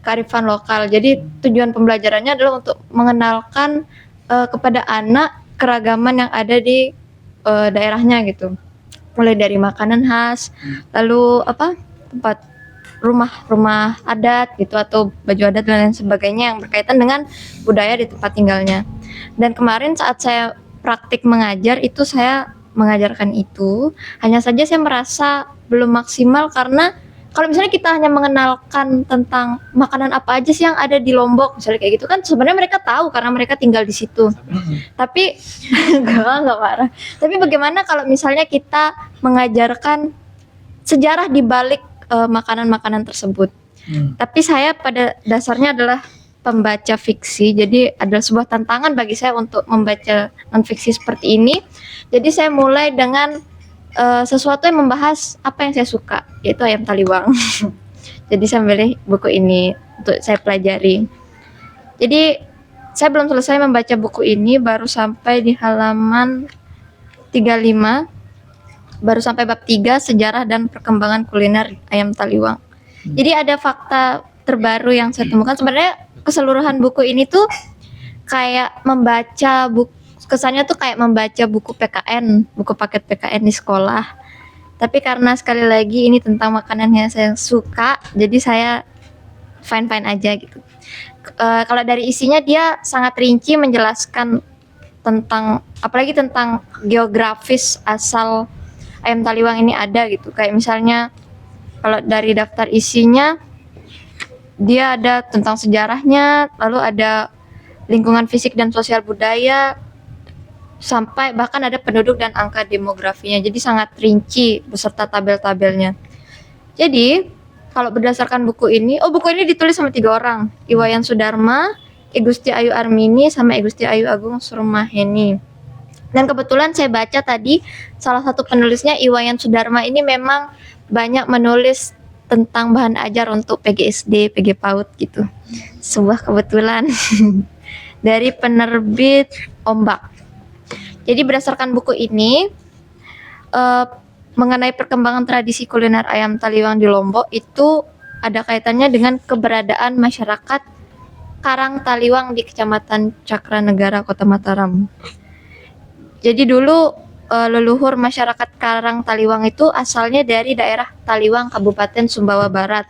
S3: kearifan lokal. Jadi tujuan pembelajarannya adalah untuk mengenalkan kepada anak keragaman yang ada di daerahnya gitu. Mulai dari makanan khas, lalu tempat rumah adat gitu, atau baju adat dan lain sebagainya yang berkaitan dengan budaya di tempat tinggalnya. Dan kemarin saat saya praktik mengajar itu, saya mengajarkan itu, hanya saja saya merasa belum maksimal, karena kalau misalnya kita hanya mengenalkan tentang makanan apa aja sih yang ada di Lombok, misalnya kayak gitu kan, sebenarnya mereka tahu karena mereka tinggal di situ. Tapi enggak marah. Tapi bagaimana kalau misalnya kita mengajarkan sejarah di balik makanan-makanan tersebut? Tapi saya pada dasarnya adalah pembaca fiksi, jadi adalah sebuah tantangan bagi saya untuk membaca non-fiksi seperti ini. Jadi saya mulai dengan sesuatu yang membahas apa yang saya suka, yaitu ayam taliwang. Jadi saya memilih buku ini untuk saya pelajari. Jadi saya belum selesai membaca buku ini, baru sampai di halaman 35, baru sampai bab 3, sejarah dan perkembangan kuliner ayam taliwang. Jadi ada fakta terbaru yang saya temukan. Sebenarnya keseluruhan buku ini tuh kayak membaca buku, kesannya tuh kayak membaca buku PKN, buku paket PKN di sekolah. Tapi karena sekali lagi ini tentang makanan yang saya suka, jadi saya fine-fine aja gitu. Kalau dari isinya, dia sangat rinci menjelaskan tentang, apalagi tentang geografis asal ayam taliwang ini ada gitu. Kayak misalnya kalau dari daftar isinya, dia ada tentang sejarahnya, lalu ada lingkungan fisik dan sosial budaya, sampai bahkan ada penduduk dan angka demografinya. Jadi sangat rinci beserta tabel-tabelnya. Jadi kalau berdasarkan buku ini, buku ini ditulis sama 3 orang, Iwayan Sudarma, I Gusti Ayu Armini, sama I Gusti Ayu Agung Surmaheni. Dan kebetulan saya baca tadi, salah satu penulisnya, Iwayan Sudarma, ini memang banyak menulis tentang bahan ajar untuk PGSD, PG PAUD gitu. Sebuah kebetulan. Dari penerbit Ombak. Jadi berdasarkan buku ini, mengenai perkembangan tradisi kuliner ayam taliwang di Lombok, itu ada kaitannya dengan keberadaan masyarakat Karang Taliwang di Kecamatan Cakranegara, Kota Mataram. Jadi dulu leluhur masyarakat Karang Taliwang itu asalnya dari daerah Taliwang, Kabupaten Sumbawa Barat.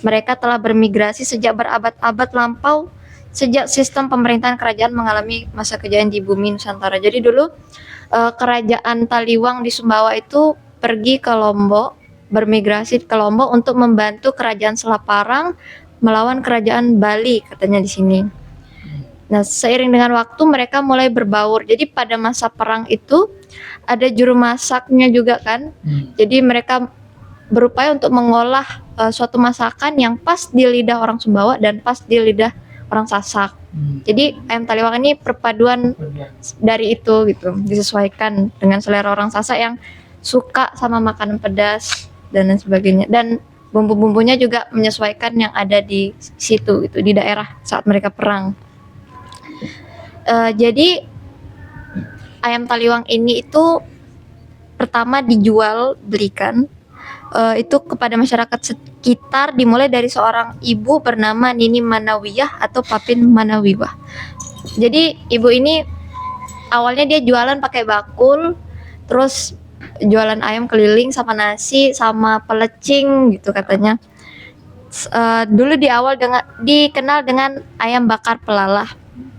S3: Mereka telah bermigrasi sejak berabad-abad lampau, sejak sistem pemerintahan kerajaan mengalami masa kejayaan di bumi Nusantara. Jadi dulu kerajaan Taliwang di Sumbawa itu pergi ke Lombok, bermigrasi ke Lombok untuk membantu kerajaan Selaparang melawan kerajaan Bali, katanya di sini. Nah, seiring dengan waktu mereka mulai berbaur. Jadi pada masa perang itu ada juru masaknya juga kan. Jadi mereka berupaya untuk mengolah suatu masakan yang pas di lidah orang Sumbawa dan pas di lidah orang Sasak. Jadi ayam taliwang ini perpaduan dari itu gitu, disesuaikan dengan selera orang Sasak yang suka sama makanan pedas dan lain sebagainya. Dan bumbu-bumbunya juga menyesuaikan yang ada di situ gitu, di daerah saat mereka perang. Jadi ayam taliwang ini itu pertama dijual belikan itu kepada masyarakat sekitar, dimulai dari seorang ibu bernama Nini Manawiyah atau Papin Manawiwah. Jadi ibu ini awalnya dia jualan pakai bakul, terus jualan ayam keliling sama nasi sama pelecing gitu katanya. Dulu di awal dikenal dengan ayam bakar pelalah.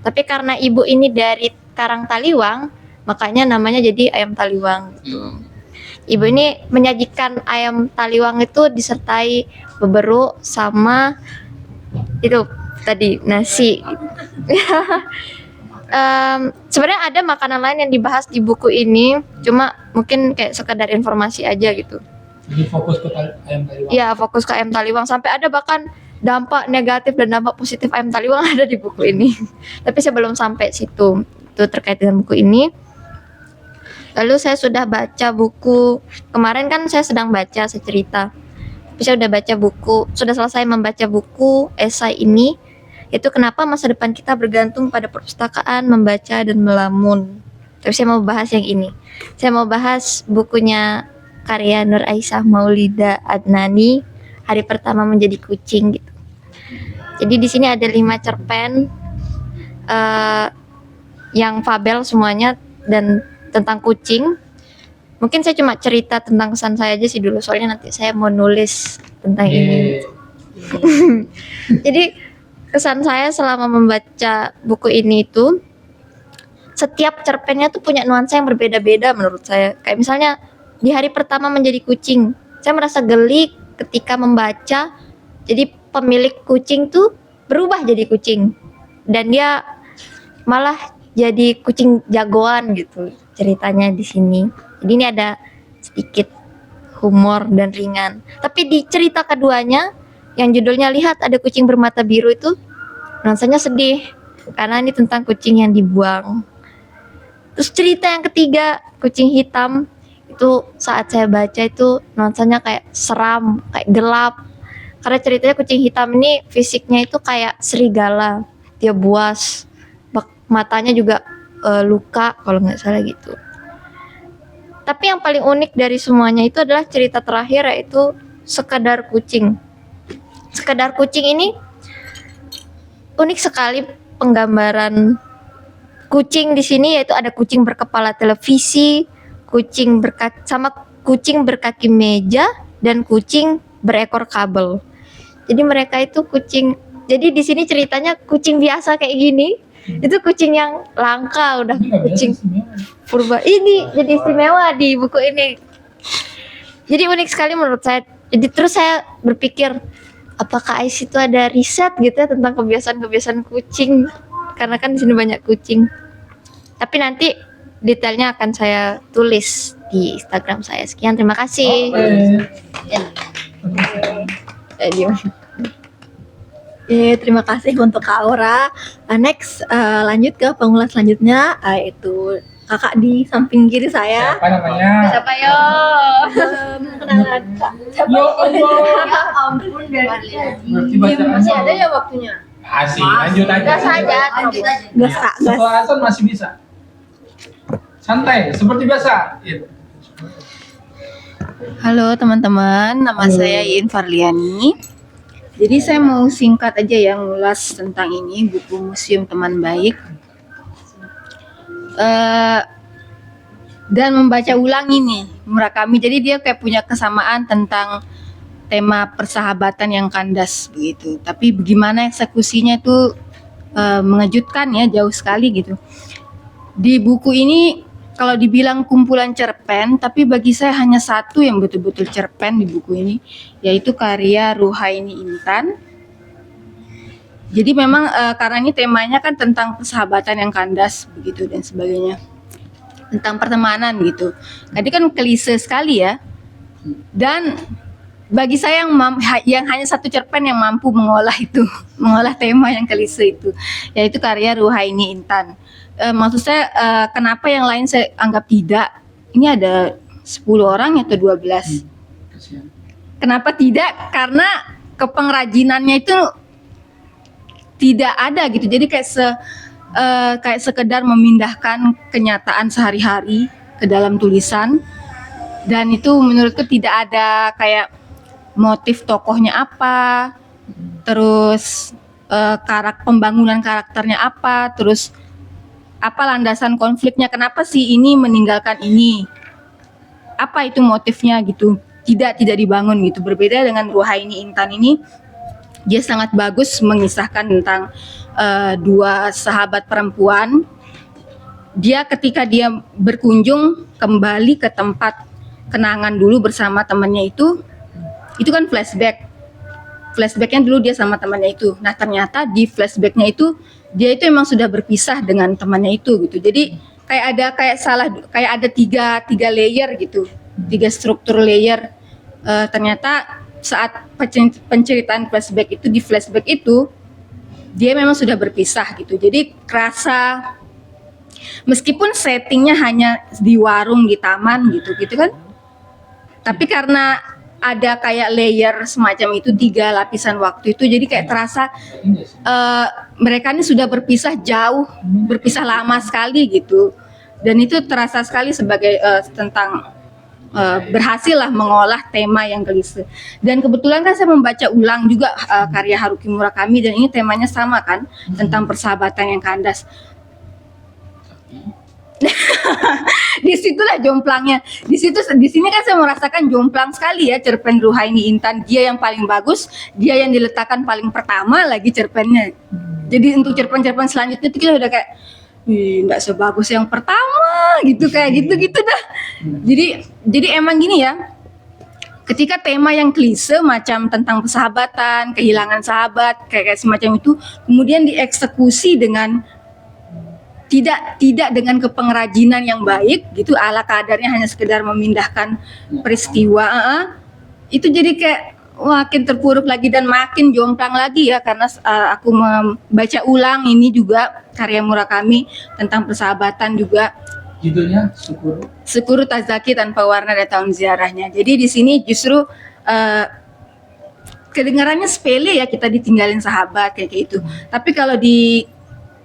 S3: Tapi karena ibu ini dari Karang Taliwang, makanya namanya jadi ayam Taliwang gitu. Ibu ini menyajikan ayam Taliwang itu disertai beberuk sama itu tadi nasi. Sebenarnya ada makanan lain yang dibahas di buku ini, cuma mungkin kayak sekedar informasi aja gitu.
S2: Jadi fokus ke ayam Taliwang.
S3: Iya, fokus ke ayam Taliwang. Sampai ada bahkan dampak negatif dan dampak positif ayam Taliwang ada di buku ini. Tapi saya belum sampai situ. Itu terkait dengan buku ini. Lalu saya sudah baca buku, kemarin kan saya sedang baca secerita. Tapi saya sudah baca buku, sudah selesai membaca buku esai ini, itu kenapa masa depan kita bergantung pada perpustakaan, membaca dan melamun. Tapi saya mau bahas yang ini. Saya mau bahas bukunya karya Nur Aisyah Maulida Adnani, Hari Pertama Menjadi Kucing gitu. Jadi di sini ada 5 cerpen yang fabel semuanya dan tentang kucing. Mungkin saya cuma cerita tentang kesan saya aja sih dulu, soalnya nanti saya mau nulis tentang ini. Jadi kesan saya selama membaca buku ini itu, setiap cerpennya tuh punya nuansa yang berbeda-beda menurut saya. Kayak misalnya di Hari Pertama Menjadi Kucing, saya merasa geli ketika membaca. Jadi pemilik kucing tuh berubah jadi kucing dan dia malah jadi kucing jagoan gitu ceritanya di sini. Jadi ini ada sedikit humor dan ringan. Tapi di cerita keduanya yang judulnya Lihat Ada Kucing Bermata Biru itu nuansanya sedih karena ini tentang kucing yang dibuang. Terus cerita yang ketiga, Kucing Hitam, itu saat saya baca itu nuansanya kayak seram, kayak gelap. Karena ceritanya kucing hitam ini fisiknya itu kayak serigala, dia buas, matanya juga luka kalau nggak salah gitu. Tapi yang paling unik dari semuanya itu adalah cerita terakhir, yaitu Sekedar Kucing. Sekedar Kucing ini unik sekali penggambaran kucing di sini, yaitu ada kucing berkepala televisi, kucing berkaki meja, dan kucing berekor kabel. Jadi mereka itu kucing. Jadi di sini ceritanya kucing biasa kayak gini, itu kucing yang langka, udah kucing purba. Ini jadi istimewa di buku ini. Jadi unik sekali menurut saya. Jadi terus saya berpikir, apakah Ais itu ada riset gitu ya tentang kebiasaan-kebiasaan kucing? Karena kan di sini banyak kucing. Tapi nanti detailnya akan saya tulis di Instagram saya. Sekian, terima kasih.
S1: Terima kasih untuk Kak Aura. Next, lanjut ke pengulas selanjutnya, yaitu kakak di samping kiri saya.
S2: Apa namanya?
S3: Siapa yo?
S1: Kenalan Kak. Siapa?
S2: Ya Allah.
S1: Ya ampun,
S2: Berarti bacaannya.
S3: Masih ada ya waktunya?
S2: Asik, lanjut aja.
S3: Gas aja.
S1: Gas Kak, gas.
S2: Setelah azan masih bisa. Santai, seperti biasa.
S10: Halo teman-teman, nama saya Iin Farliani. Jadi saya mau singkat aja ya ngulas tentang ini, buku Museum Teman Baik. Dan membaca ulang ini Murakami. Jadi dia kayak punya kesamaan tentang tema persahabatan yang kandas begitu. Tapi bagaimana eksekusinya itu mengejutkan ya, jauh sekali gitu. Di buku ini kalau dibilang kumpulan cerpen, tapi bagi saya hanya satu yang betul-betul cerpen di buku ini, yaitu karya Ruhaini Intan. Jadi memang karena ini temanya kan tentang persahabatan yang kandas begitu dan sebagainya, tentang pertemanan gitu. Tadi kan klise sekali ya. Dan bagi saya yang hanya satu cerpen yang mampu mengolah itu, mengolah tema yang klise itu, yaitu karya Ruhaini Intan. Maksud saya kenapa yang lain saya anggap tidak? Ini ada 10 orang atau 12. Kenapa tidak? Karena kepengrajinannya itu tidak ada gitu. Jadi kayak sekedar memindahkan kenyataan sehari-hari ke dalam tulisan. Dan itu menurutku tidak ada kayak motif tokohnya apa, terus pembangunan karakternya apa, terus apa landasan konfliknya, kenapa sih ini meninggalkan ini, apa itu motifnya gitu. Tidak dibangun gitu. Berbeda dengan Ruhaini Intan ini, dia sangat bagus mengisahkan tentang dua sahabat perempuan. Dia ketika dia berkunjung kembali ke tempat kenangan dulu bersama temannya itu kan flashbacknya dulu dia sama temannya itu. Nah ternyata di flashbacknya itu dia itu emang sudah berpisah dengan temannya itu gitu. Jadi kayak ada tiga layer gitu, 3 struktur layer. Ternyata saat penceritaan flashback itu, di flashback itu dia memang sudah berpisah gitu. Jadi kerasa meskipun settingnya hanya di warung, di taman gitu kan, tapi karena ada kayak layer semacam itu, 3 lapisan waktu itu, jadi kayak terasa mereka ini sudah berpisah jauh, berpisah lama sekali gitu. Dan itu terasa sekali sebagai tentang berhasil lah mengolah tema yang klise. Dan kebetulan kan saya membaca ulang juga karya Haruki Murakami, dan ini temanya sama kan, tentang persahabatan yang kandas. Disitulah jomplangnya. Di sini kan saya merasakan jomplang sekali ya cerpen Ruhaini Intan. Dia yang paling bagus, dia yang diletakkan paling pertama lagi cerpennya. Jadi untuk cerpen-cerpen selanjutnya itu kita udah kayak nggak sebagus yang pertama gitu, kayak gitu dah. Jadi emang gini ya, ketika tema yang klise macam tentang persahabatan, kehilangan sahabat, kayak semacam itu, kemudian dieksekusi dengan tidak dengan kepengrajinan yang baik gitu, ala kadarnya hanya sekedar memindahkan peristiwa, itu jadi kayak makin terpuruk lagi dan makin jomplang lagi ya, karena aku membaca ulang ini juga karya Murakami tentang persahabatan juga.
S2: Judulnya
S10: Sukuru Tazaki tanpa warna dan tahun ziarahnya. Jadi di sini justru kedengarannya sepele ya, kita ditinggalin sahabat kayak gitu. Tapi kalau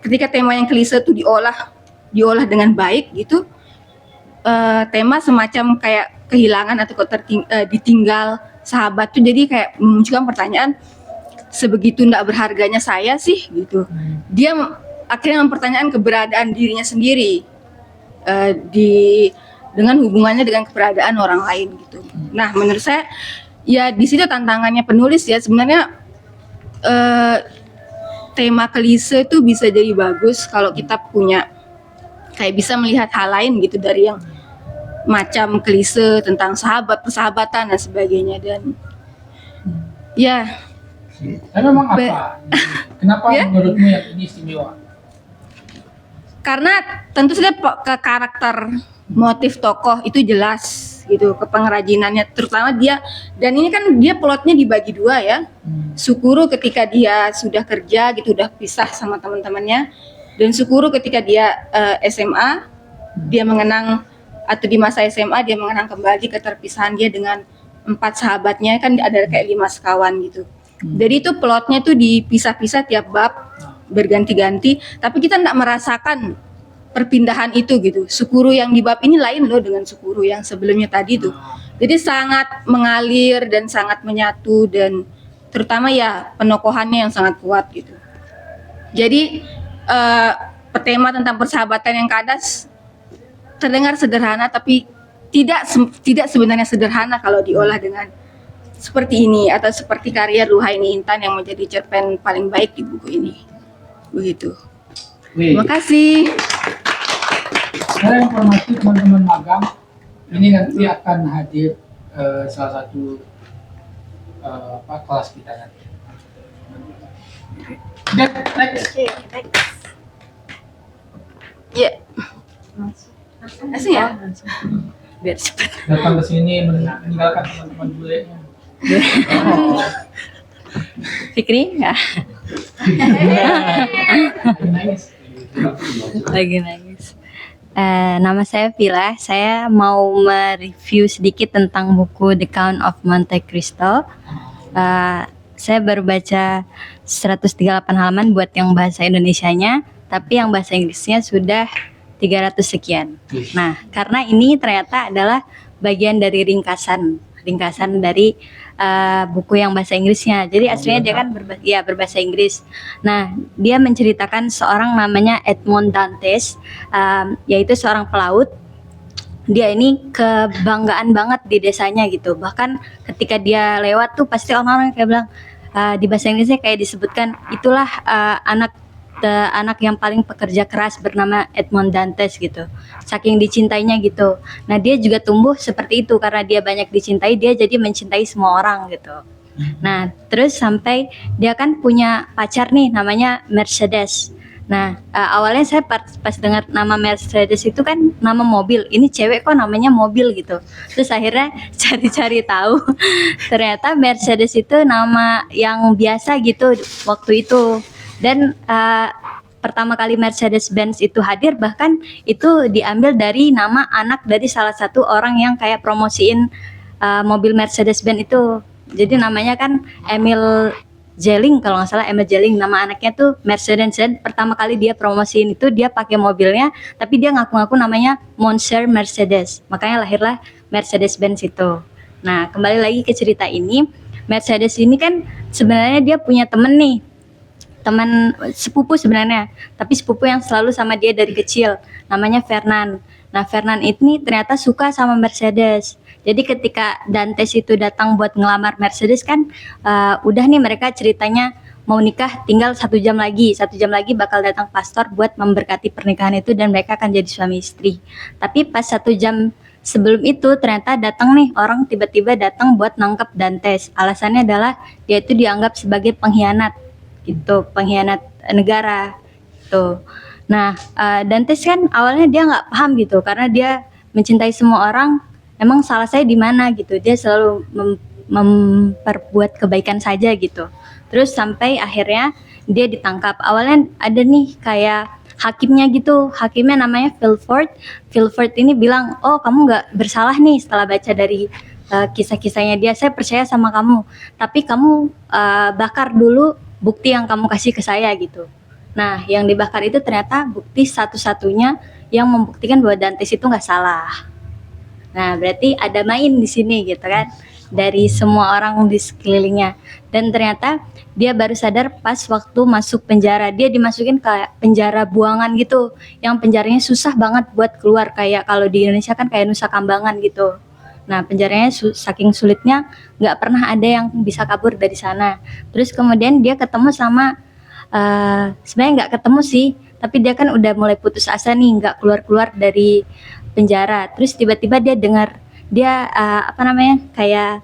S10: ketika tema yang klise itu diolah dengan baik gitu, tema semacam kayak kehilangan atau ditinggal sahabat tuh jadi kayak memunculkan pertanyaan, sebegitu tidak berharganya saya sih gitu. Dia akhirnya mempertanyakan keberadaan dirinya sendiri dengan hubungannya dengan keberadaan orang lain gitu. Nah menurut saya ya di situ tantangannya penulis ya, sebenarnya tema klise itu bisa jadi bagus kalau kita punya kayak bisa melihat hal lain gitu dari yang macam klise tentang persahabatan dan sebagainya. Dan ya
S2: memang apa? Kenapa menurutmu yang ini istimewa?
S10: Karena tentu saja ke karakter motif tokoh itu jelas gitu, kepengrajinannya terutama dia. Dan ini kan dia plotnya dibagi 2 ya. Sukuru ketika dia sudah kerja gitu, udah pisah sama teman-temannya, dan Sukuru ketika dia SMA, dia mengenang, atau di masa SMA dia mengenang kembali keterpisahan dia dengan 4 sahabatnya, kan ada kayak 5 sekawan gitu. Jadi itu plotnya tuh dipisah-pisah tiap bab, berganti-ganti, tapi kita tidak merasakan perpindahan itu gitu. Sukuru yang di bab ini lain loh dengan Sukuru yang sebelumnya tadi tuh. Jadi sangat mengalir dan sangat menyatu, dan terutama ya penokohannya yang sangat kuat gitu. Jadi tema tentang persahabatan yang kandas terdengar sederhana, tapi tidak sebenarnya sederhana kalau diolah dengan seperti ini, atau seperti karya Ruhaini Intan yang menjadi cerpen paling baik di buku ini. Begitu. Terima kasih.
S2: Saya informasi teman-teman magang, ini nanti akan hadir salah satu kelas kita nanti. Next.
S10: Ya. Masih ya? Biar cepat.
S2: Datang ke sini meninggalkan teman-teman bule.
S11: Fikri ya. Lagi nangis. Nama saya Vila. Saya mau mereview sedikit tentang buku The Count of Monte Cristo. Saya baru baca 138 halaman buat yang bahasa Indonesianya, tapi yang bahasa Inggrisnya sudah 300 sekian. Nah, karena ini ternyata adalah bagian dari ringkasan dari buku yang bahasa Inggrisnya. Jadi aslinya dia kan berbahasa Inggris. Nah, dia menceritakan seorang namanya Edmond Dantes, yaitu seorang pelaut. Dia ini kebanggaan banget di desanya gitu. Bahkan ketika dia lewat tuh pasti orang-orang kayak bilang, di bahasa Inggrisnya kayak disebutkan, itulah anak yang paling pekerja keras bernama Edmond Dantes gitu. Saking dicintainya gitu. Nah, dia juga tumbuh seperti itu karena dia banyak dicintai, dia jadi mencintai semua orang gitu. Nah, terus sampai dia kan punya pacar nih namanya Mercedes. Nah, awalnya saya pas dengar nama Mercedes itu kan nama mobil. Ini cewek kok namanya mobil gitu. Terus akhirnya cari-cari tahu. Ternyata Mercedes itu nama yang biasa gitu waktu itu. Dan pertama kali Mercedes-Benz itu hadir bahkan itu diambil dari nama anak dari salah satu orang yang kayak promosiin mobil Mercedes-Benz itu. Jadi namanya kan Emil Jelling, kalau nggak salah Emil Jelling, nama anaknya tuh Mercedes. Dan pertama kali dia promosiin itu dia pakai mobilnya, tapi dia ngaku-ngaku namanya Monsieur Mercedes. Makanya lahirlah Mercedes-Benz itu. Nah, kembali lagi ke cerita ini, Mercedes ini kan sebenarnya dia punya teman sepupu sebenarnya, tapi sepupu yang selalu sama dia dari kecil, namanya Fernand. Nah, Fernand ini ternyata suka sama Mercedes. Jadi ketika Dantes itu datang buat ngelamar Mercedes kan, udah nih mereka ceritanya mau nikah tinggal 1 jam lagi. 1 jam lagi bakal datang pastor buat memberkati pernikahan itu dan mereka akan jadi suami istri. Tapi pas 1 jam sebelum itu ternyata datang nih orang tiba-tiba datang buat nangkep Dantes. Alasannya adalah dia itu dianggap sebagai pengkhianat gitu, pengkhianat negara tuh. Nah, Dantes kan awalnya dia nggak paham gitu karena dia mencintai semua orang. Emang salah saya di mana gitu? Dia selalu memperbuat kebaikan saja gitu. Terus sampai akhirnya dia ditangkap. Awalnya ada nih kayak hakimnya gitu. Hakimnya namanya Philford. Philford ini bilang, oh kamu nggak bersalah nih setelah baca dari kisah-kisahnya dia. Saya percaya sama kamu. Tapi kamu bakar dulu bukti yang kamu kasih ke saya gitu. Nah, yang dibakar itu ternyata bukti satu-satunya yang membuktikan bahwa Dantes itu nggak salah. Nah, berarti ada main di sini gitu kan, dari semua orang di sekelilingnya. Dan ternyata dia baru sadar pas waktu masuk penjara. Dia dimasukin ke penjara buangan gitu, yang penjaranya susah banget buat keluar. Kayak kalau di Indonesia kan kayak Nusa Kambangan gitu. Nah, penjaranya saking sulitnya nggak pernah ada yang bisa kabur dari sana. Terus kemudian dia ketemu sama, sebenarnya nggak ketemu sih, tapi dia kan udah mulai putus asa nih, nggak keluar-keluar dari penjara. Terus tiba-tiba dia dengar, dia kayak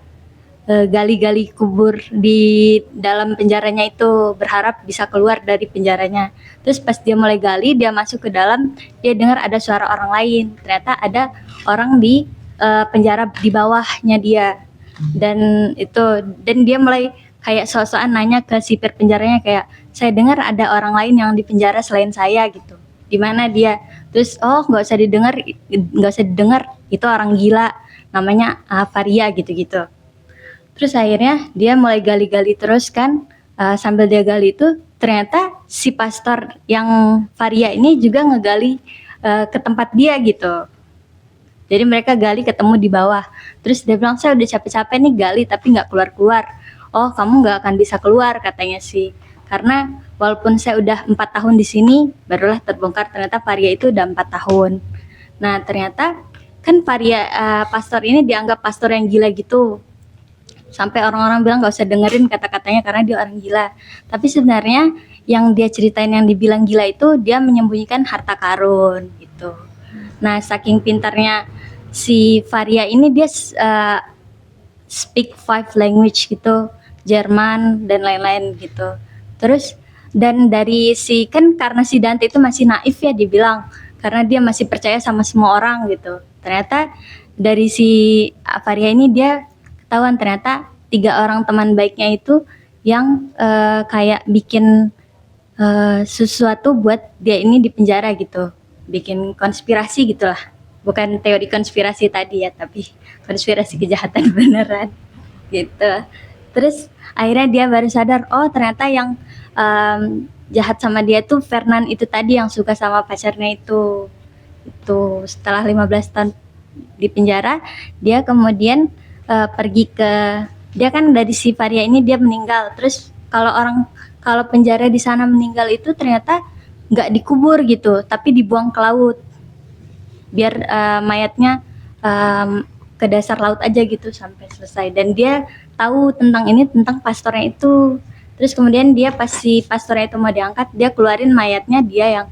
S11: gali-gali kubur di dalam penjaranya itu, berharap bisa keluar dari penjaranya. Terus pas dia mulai gali, dia masuk ke dalam, dia dengar ada suara orang lain. Ternyata ada orang di penjara di bawahnya dia. Dan dia mulai kayak sok-sokan nanya ke sipir penjaranya kayak, saya dengar ada orang lain yang di penjara selain saya gitu. Di mana dia? Terus nggak usah didengar, itu orang gila, namanya Faria gitu-gitu. Terus akhirnya dia mulai gali-gali terus kan, sambil dia gali itu ternyata si pastor yang Faria ini juga ngegali ke tempat dia gitu. Jadi mereka gali ketemu di bawah. Terus dia bilang, saya udah capek-capek nih gali tapi nggak keluar-keluar. Oh, kamu nggak akan bisa keluar katanya sih. Karena walaupun saya udah 4 tahun di sini, barulah terbongkar ternyata Faria itu udah 4 tahun. Nah, ternyata kan Faria pastor ini dianggap pastor yang gila gitu. Sampai orang-orang bilang nggak usah dengerin kata-katanya karena dia orang gila. Tapi sebenarnya yang dia ceritain yang dibilang gila itu dia menyembunyikan harta karun gitu. Nah, saking pintarnya si Faria ini, dia speak 5 language gitu, Jerman dan lain-lain gitu. Terus dan dari karena si Dante itu masih naif ya dibilang, karena dia masih percaya sama semua orang gitu. Ternyata dari si Faria ini dia ketahuan ternyata 3 orang teman baiknya itu yang kayak bikin sesuatu buat dia ini di penjara gitu, bikin konspirasi gitulah. Bukan teori konspirasi tadi ya, tapi konspirasi kejahatan beneran gitu. Terus akhirnya dia baru sadar, oh ternyata yang jahat sama dia tuh Fernand itu tadi yang suka sama pacarnya itu. Itu setelah 15 tahun di penjara, dia kemudian pergi ke, dia kan dari si Varia ini dia meninggal. Terus kalau penjara di sana meninggal itu ternyata nggak dikubur gitu, tapi dibuang ke laut biar mayatnya ke dasar laut aja gitu sampai selesai. Dan dia tahu tentang ini, tentang pastornya itu. Terus kemudian dia pas si pastornya itu mau diangkat, dia keluarin mayatnya dia yang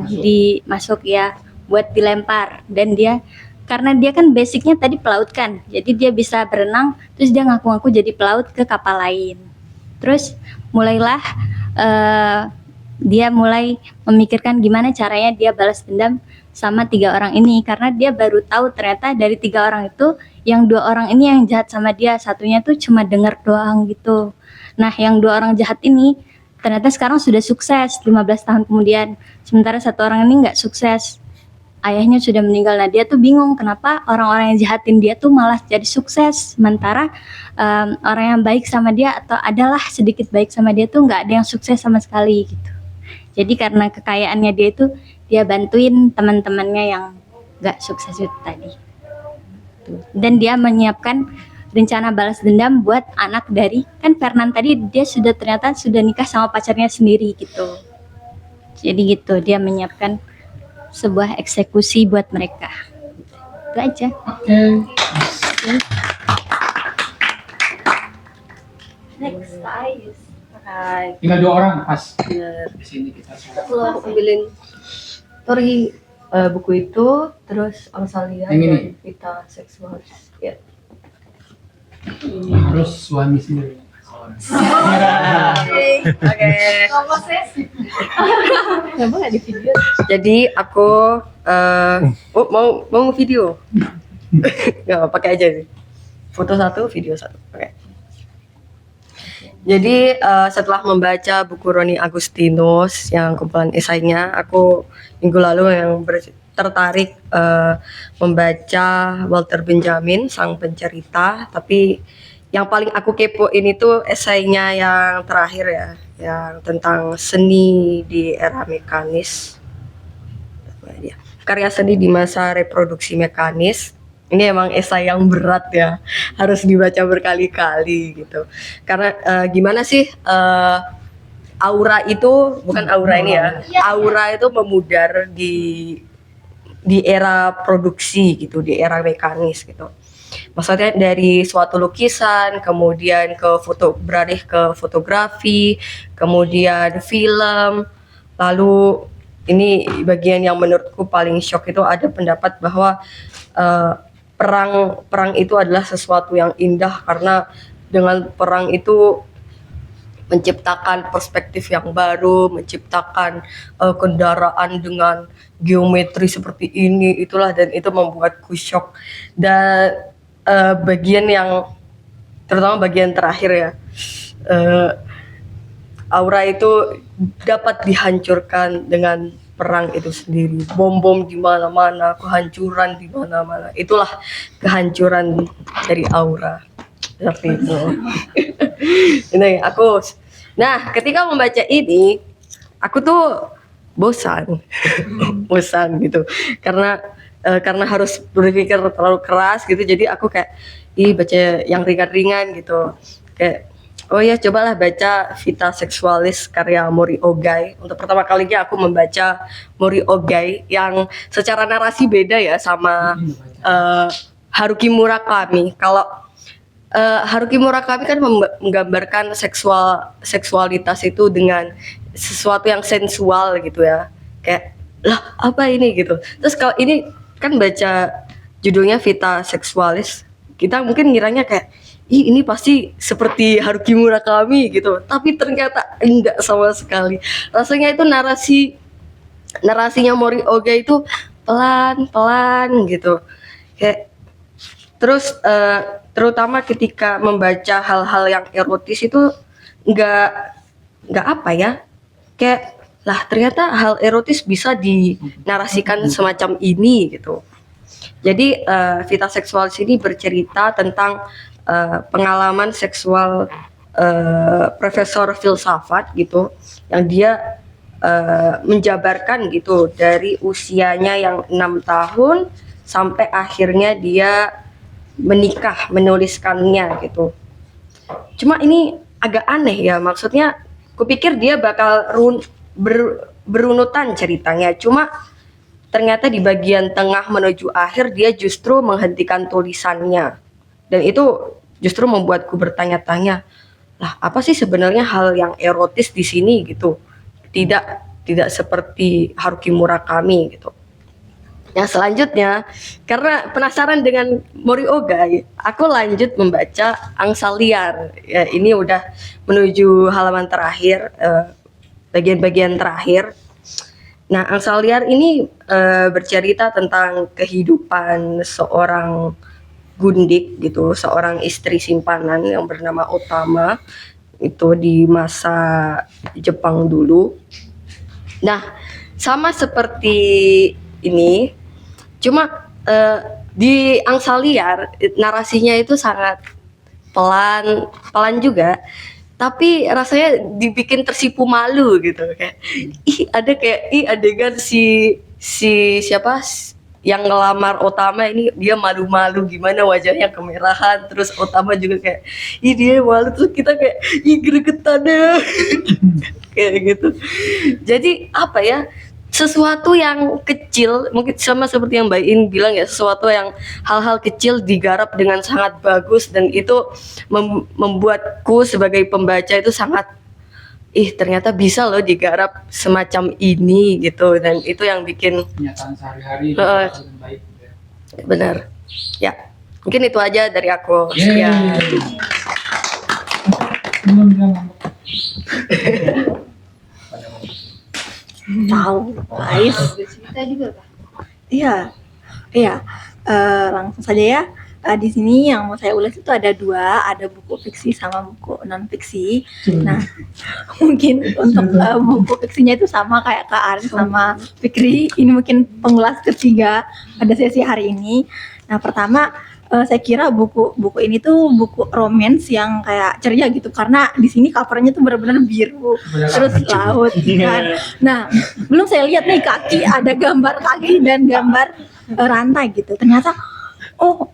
S11: dimasuk ya buat dilempar. Dan dia karena dia kan basicnya tadi pelaut kan, jadi dia bisa berenang. Terus dia ngaku-ngaku jadi pelaut ke kapal lain. Terus mulailah dia mulai memikirkan gimana caranya dia balas dendam sama 3 orang ini, karena dia baru tahu ternyata dari 3 orang itu yang 2 orang ini yang jahat sama dia, satunya tuh cuma dengar doang gitu. Nah, yang 2 orang jahat ini ternyata sekarang sudah sukses 15 tahun kemudian, sementara 1 orang ini nggak sukses. Ayahnya sudah meninggal. Nah, dia tuh bingung kenapa orang-orang yang jahatin dia tuh malah jadi sukses, sementara orang yang baik sama dia atau adalah sedikit baik sama dia tuh nggak ada yang sukses sama sekali gitu. Jadi karena kekayaannya dia itu, dia bantuin teman-temannya yang nggak sukses itu tadi. Dan dia menyiapkan rencana balas dendam buat anak dari, kan Fernand tadi dia ternyata sudah nikah sama pacarnya sendiri gitu. Jadi gitu, dia menyiapkan sebuah eksekusi buat mereka. Itu aja.
S2: Oke.
S1: Next, Ayus.
S2: Tinggal 2 orang pas. Di sini kita semua.
S12: Aku ambilin Tori buku itu, terus Amsalia
S2: Yang ini?
S12: dan Vita Sexualis. Ya.
S2: Harus suami sendiri.
S12: Kenapa nggak di video? Jadi aku mau video. Nggak apa, pakai aja sih. Foto 1, video 1. Oke. Jadi setelah membaca buku Roni Agustinus yang kumpulan esainya, aku minggu lalu yang tertarik membaca Walter Benjamin, Sang Pencerita. Tapi yang paling aku kepoin itu esainya yang terakhir ya, yang tentang seni di era mekanis. Karya seni di masa reproduksi mekanis. Ini emang esai yang berat ya, harus dibaca berkali-kali gitu. Karena gimana sih aura itu, bukan aura ini ya, aura itu memudar di era produksi gitu, di era mekanis gitu. Maksudnya dari suatu lukisan, kemudian beralih ke fotografi, kemudian film. Lalu ini bagian yang menurutku paling shock itu ada pendapat bahwa perang itu adalah sesuatu yang indah karena dengan perang itu menciptakan perspektif yang baru, menciptakan kendaraan dengan geometri seperti ini, itulah, dan itu membuatku shock. Dan bagian yang terutama bagian terakhir ya, aura itu dapat dihancurkan dengan perang itu sendiri. Bom-bom di mana-mana, kehancuran di mana-mana. Itulah kehancuran dari aura. Seperti itu. Ini aku. Nah, ketika membaca ini, aku tuh bosan. Bosan gitu. Karena harus berpikir terlalu keras gitu. Jadi aku kayak baca yang ringan-ringan gitu. Kayak oh ya, cobalah baca Vita Sexualis karya Mori Ogai. Untuk pertama kalinya aku membaca Mori Ogai yang secara narasi beda ya sama Haruki Murakami. Kalau Haruki Murakami kan menggambarkan seksualitas itu dengan sesuatu yang sensual gitu ya. Kayak lah apa ini gitu. Terus kalau ini kan baca judulnya Vita Sexualis, kita mungkin ngiranya kayak ini pasti seperti Haruki Murakami gitu, tapi ternyata enggak sama sekali. Rasanya itu narasinya Mori Ogai itu pelan-pelan gitu. Kayak terus terutama ketika membaca hal-hal yang erotis itu enggak apa ya? Kayak lah ternyata hal erotis bisa dinarasikan semacam ini gitu. Jadi Vita Sexualis ini bercerita tentang pengalaman seksual profesor filsafat gitu, yang dia menjabarkan gitu dari usianya yang 6 tahun sampai akhirnya dia menikah, menuliskannya gitu. Cuma ini agak aneh ya, maksudnya kupikir dia bakal berunutan ceritanya, cuma ternyata di bagian tengah menuju akhir dia justru menghentikan tulisannya, dan itu justru membuatku bertanya-tanya, lah apa sih sebenarnya hal yang erotis di sini gitu, tidak seperti Haruki Murakami gitu. Yang selanjutnya, karena penasaran dengan Morioka, aku lanjut membaca Angsa Liar. Ya, ini udah menuju halaman terakhir, bagian-bagian terakhir. Nah, Angsa Liar ini bercerita tentang kehidupan seorang gundik gitu, seorang istri simpanan yang bernama Otama, itu di masa Jepang dulu. Nah, sama seperti ini, cuma di Angsa Liar narasinya itu sangat pelan juga, tapi rasanya dibikin tersipu malu gitu, kayak ada adegan si siapa yang ngelamar Otama ini, dia malu-malu gimana, wajahnya kemerahan, terus Otama juga kayak dia malu, terus kita kayak gregetan deh kayak gitu. Jadi apa ya, sesuatu yang kecil, mungkin sama seperti yang Mbak In bilang ya, sesuatu yang hal-hal kecil digarap dengan sangat bagus, dan itu membuatku sebagai pembaca itu sangat ternyata bisa loh digarap semacam ini gitu, dan itu yang bikin
S2: Kenyataan sehari-hari baik.
S12: benar ya. Mungkin itu aja dari aku.
S2: Yeay.
S12: Sekian.
S1: Tahu, guys.
S10: Cerita juga Kak.
S1: Iya, langsung saja ya. Di sini yang mau saya ulas itu ada dua, ada buku fiksi sama buku non fiksi. Nah, mungkin untuk buku fiksinya itu sama kayak Kak Arin sama Fikri. Ini mungkin pengulas ketiga pada sesi hari ini. Nah, pertama saya kira buku ini tuh buku romance yang kayak ceria gitu, karena di sini covernya tuh benar-benar biru, terus laut ikan. Nah, belum saya lihat nih kaki, ada gambar kaki dan gambar rantai gitu. Ternyata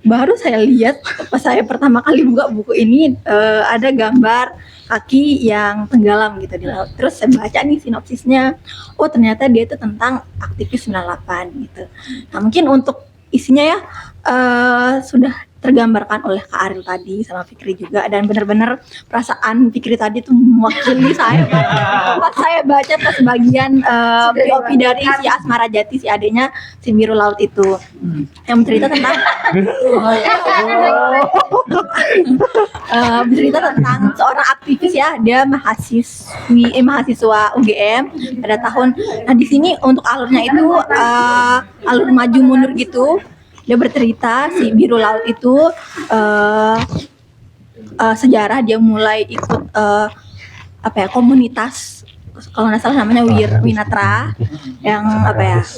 S1: baru saya lihat pas saya pertama kali buka buku ini, ada gambar kaki yang tenggelam gitu di laut. Terus saya baca nih sinopsisnya, ternyata dia itu tentang aktivis 98 gitu. Nah, mungkin untuk isinya ya sudah tergambarkan oleh Kak Aril tadi sama Fikri juga, dan benar-benar perasaan Fikri tadi tuh mewakili saya pas saya baca pas bagian POV dari si Asmara Jati, si adiknya si biru laut itu, yang bercerita tentang bercerita tentang seorang aktivis ya, dia mahasiswa UGM pada tahun. Nah, di sini untuk alurnya itu alur maju mundur gitu. Dia bercerita si biru laut itu sejarah dia mulai ikut komunitas, kalau nggak salah namanya Winatra, yang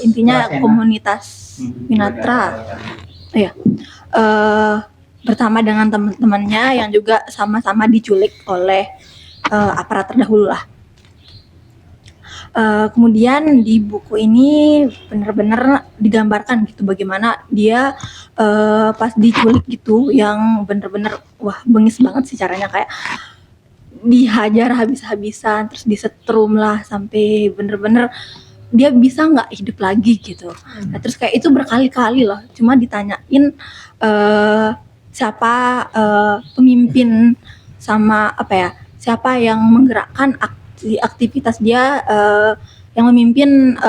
S1: intinya komunitas Winatra bersama dengan teman-temannya yang juga sama-sama diculik oleh aparat terdahulu lah. Kemudian di buku ini benar-benar digambarkan gitu bagaimana dia pas diculik gitu, yang benar-benar bengis banget sih caranya, kayak dihajar habis-habisan, terus disetrum lah sampai bener-bener dia bisa nggak hidup lagi gitu. Nah, terus kayak itu berkali-kali loh, cuma ditanyain siapa pemimpin sama siapa yang menggerakkan aktivitas dia yang memimpin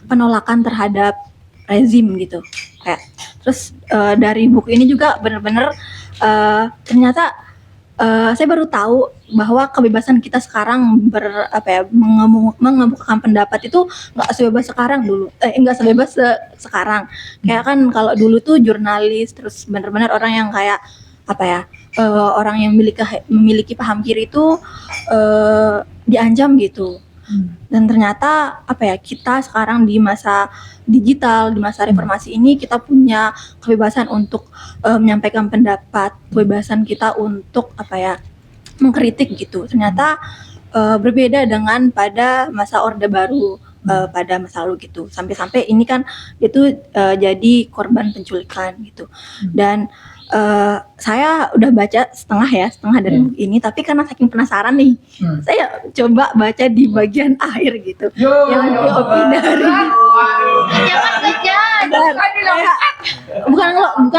S1: penolakan terhadap rezim gitu. Kayak terus dari buku ini juga benar-benar ternyata saya baru tahu bahwa kebebasan kita sekarang mengemukakan pendapat itu nggak sebebas sekarang dulu, nggak sebebas sekarang. Kayak kan kalau dulu tuh jurnalis, terus benar-benar orang yang kayak orang yang memiliki paham kiri itu diancam gitu. Dan ternyata kita sekarang di masa digital, di masa reformasi ini kita punya kebebasan untuk menyampaikan pendapat, kebebasan kita untuk mengkritik gitu. Ternyata berbeda dengan pada masa Orde Baru. pada masa lalu gitu. Sampai-sampai ini kan dia tuh jadi korban penculikan gitu. Dan saya udah baca setengah dari buku ini, tapi karena saking penasaran nih, saya coba baca di bagian akhir gitu. Yang POV dari dan kayak bukan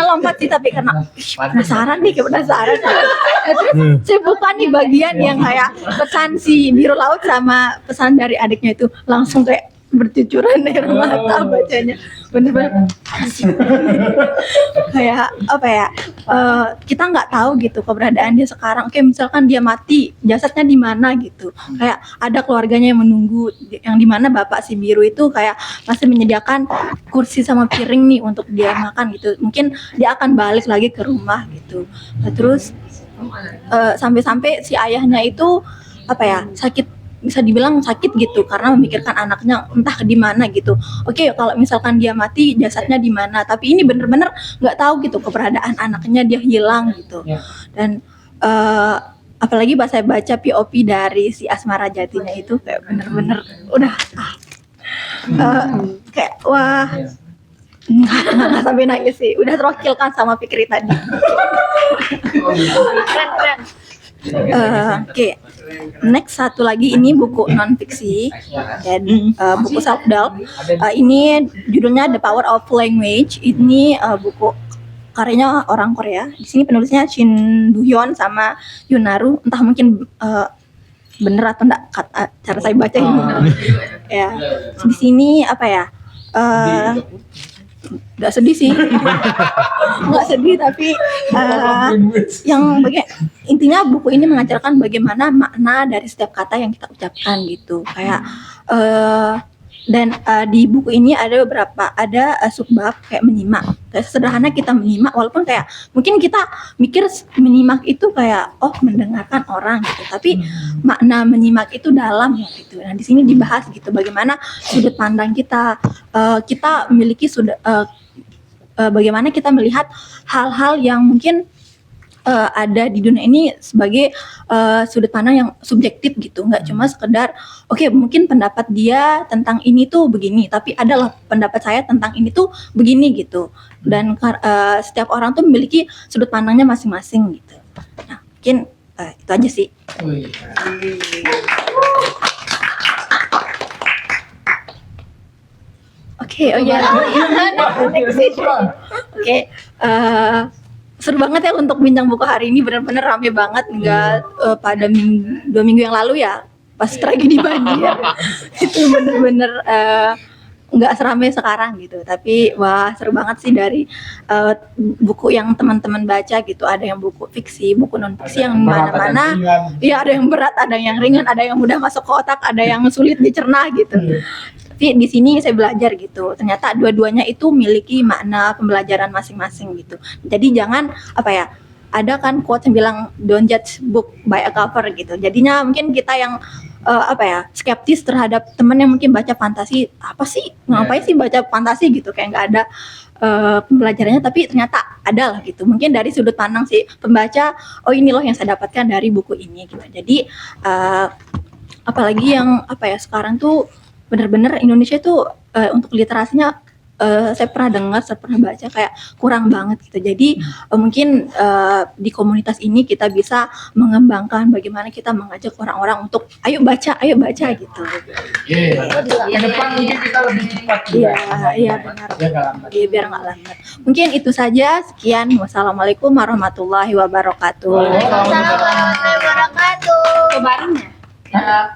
S1: lompat sih, tapi karena penasaran nih, kayak penasaran. Terus saya buka nih bagian yang kayak pesan si biru laut sama pesan dari adiknya itu, langsung kayak bercucuran air mata bacanya, bener-bener kayak apa ya, kita nggak tahu gitu keberadaan dia sekarang. Oke, misalkan dia mati, jasadnya di mana gitu, kayak ada keluarganya yang menunggu, yang dimana bapak si biru itu kayak masih menyediakan kursi sama piring nih untuk dia makan gitu. Mungkin dia akan balik lagi ke rumah gitu. Nah, terus sampai-sampai si ayahnya itu apa ya, sakit, bisa dibilang sakit gitu karena memikirkan anaknya entah di mana gitu. Oke, kalau misalkan dia mati, jasadnya di mana, tapi ini bener-bener nggak tahu gitu keberadaan anaknya, dia hilang gitu. Dan apalagi pas saya baca POV dari si Asmara Jatinya itu kayak bener-bener udah kayak wah, nggak sampai nangis sih, udah terwakilkan sama Fikri tadi.
S3: Keren.
S1: Oke, next satu lagi ini buku non fiksi, dan buku self doubt. Ini judulnya The Power of Language. Ini buku karyanya orang Korea. Di sini penulisnya Shin Do-hyun sama Yunaru. Entah mungkin bener atau enggak cara saya baca ini. Ya, di sini apa ya? Nggak sedih sih, nggak sedih, tapi yang intinya buku ini mengajarkan bagaimana makna dari setiap kata yang kita ucapkan gitu. Kayak dan di buku ini ada beberapa subbab kayak menyimak. Kayak sederhana kita menyimak, walaupun kayak mungkin kita mikir menyimak itu kayak mendengarkan orang gitu, tapi makna menyimak itu dalam ya gitu. Nah, di sini dibahas gitu bagaimana sudut pandang kita, kita memiliki bagaimana kita melihat hal-hal yang mungkin ada di dunia ini sebagai sudut pandang yang subjektif gitu, nggak cuma sekedar oke, mungkin pendapat dia tentang ini tuh begini, tapi adalah pendapat saya tentang ini tuh begini gitu. Dan setiap orang tuh memiliki sudut pandangnya masing-masing gitu. Nah, mungkin itu aja sih. Oke, seru banget ya untuk bincang buku hari ini, benar-benar rame banget. Nggak pada 2 minggu yang lalu ya, pas tragedi banjir itu bener-bener nggak seramai sekarang gitu. Tapi wah, seru banget sih dari buku yang teman-teman baca gitu. Ada yang buku fiksi, buku non fiksi yang mana-mana. Iya, ada yang berat, ada yang ringan, ada yang mudah masuk ke otak, ada yang sulit dicerna gitu. Tapi di sini saya belajar gitu, ternyata dua-duanya itu memiliki makna pembelajaran masing-masing gitu. Jadi jangan apa ya, ada kan quote yang bilang don't judge book by a cover gitu. Jadinya mungkin kita yang skeptis terhadap teman yang mungkin baca fantasi, apa sih, ngapain sih baca fantasi gitu, kayak nggak ada pembelajarannya, tapi ternyata ada lah gitu. Mungkin dari sudut pandang si pembaca, oh ini loh yang saya dapatkan dari buku ini gitu. Jadi apalagi yang sekarang tuh bener-bener Indonesia tuh untuk literasinya saya pernah dengar, saya pernah baca kayak kurang banget gitu. Jadi mungkin di komunitas ini kita bisa mengembangkan bagaimana kita mengajak orang-orang untuk ayo baca gitu.
S2: Ke depan mungkin kita lebih cepat juga.
S1: Iya benar. Biar nggak lambat. Mungkin itu saja. Sekian. Wassalamualaikum warahmatullahi wabarakatuh.
S3: Waalaikumsalam warahmatullahi wabarakatuh.
S1: Kabarnya.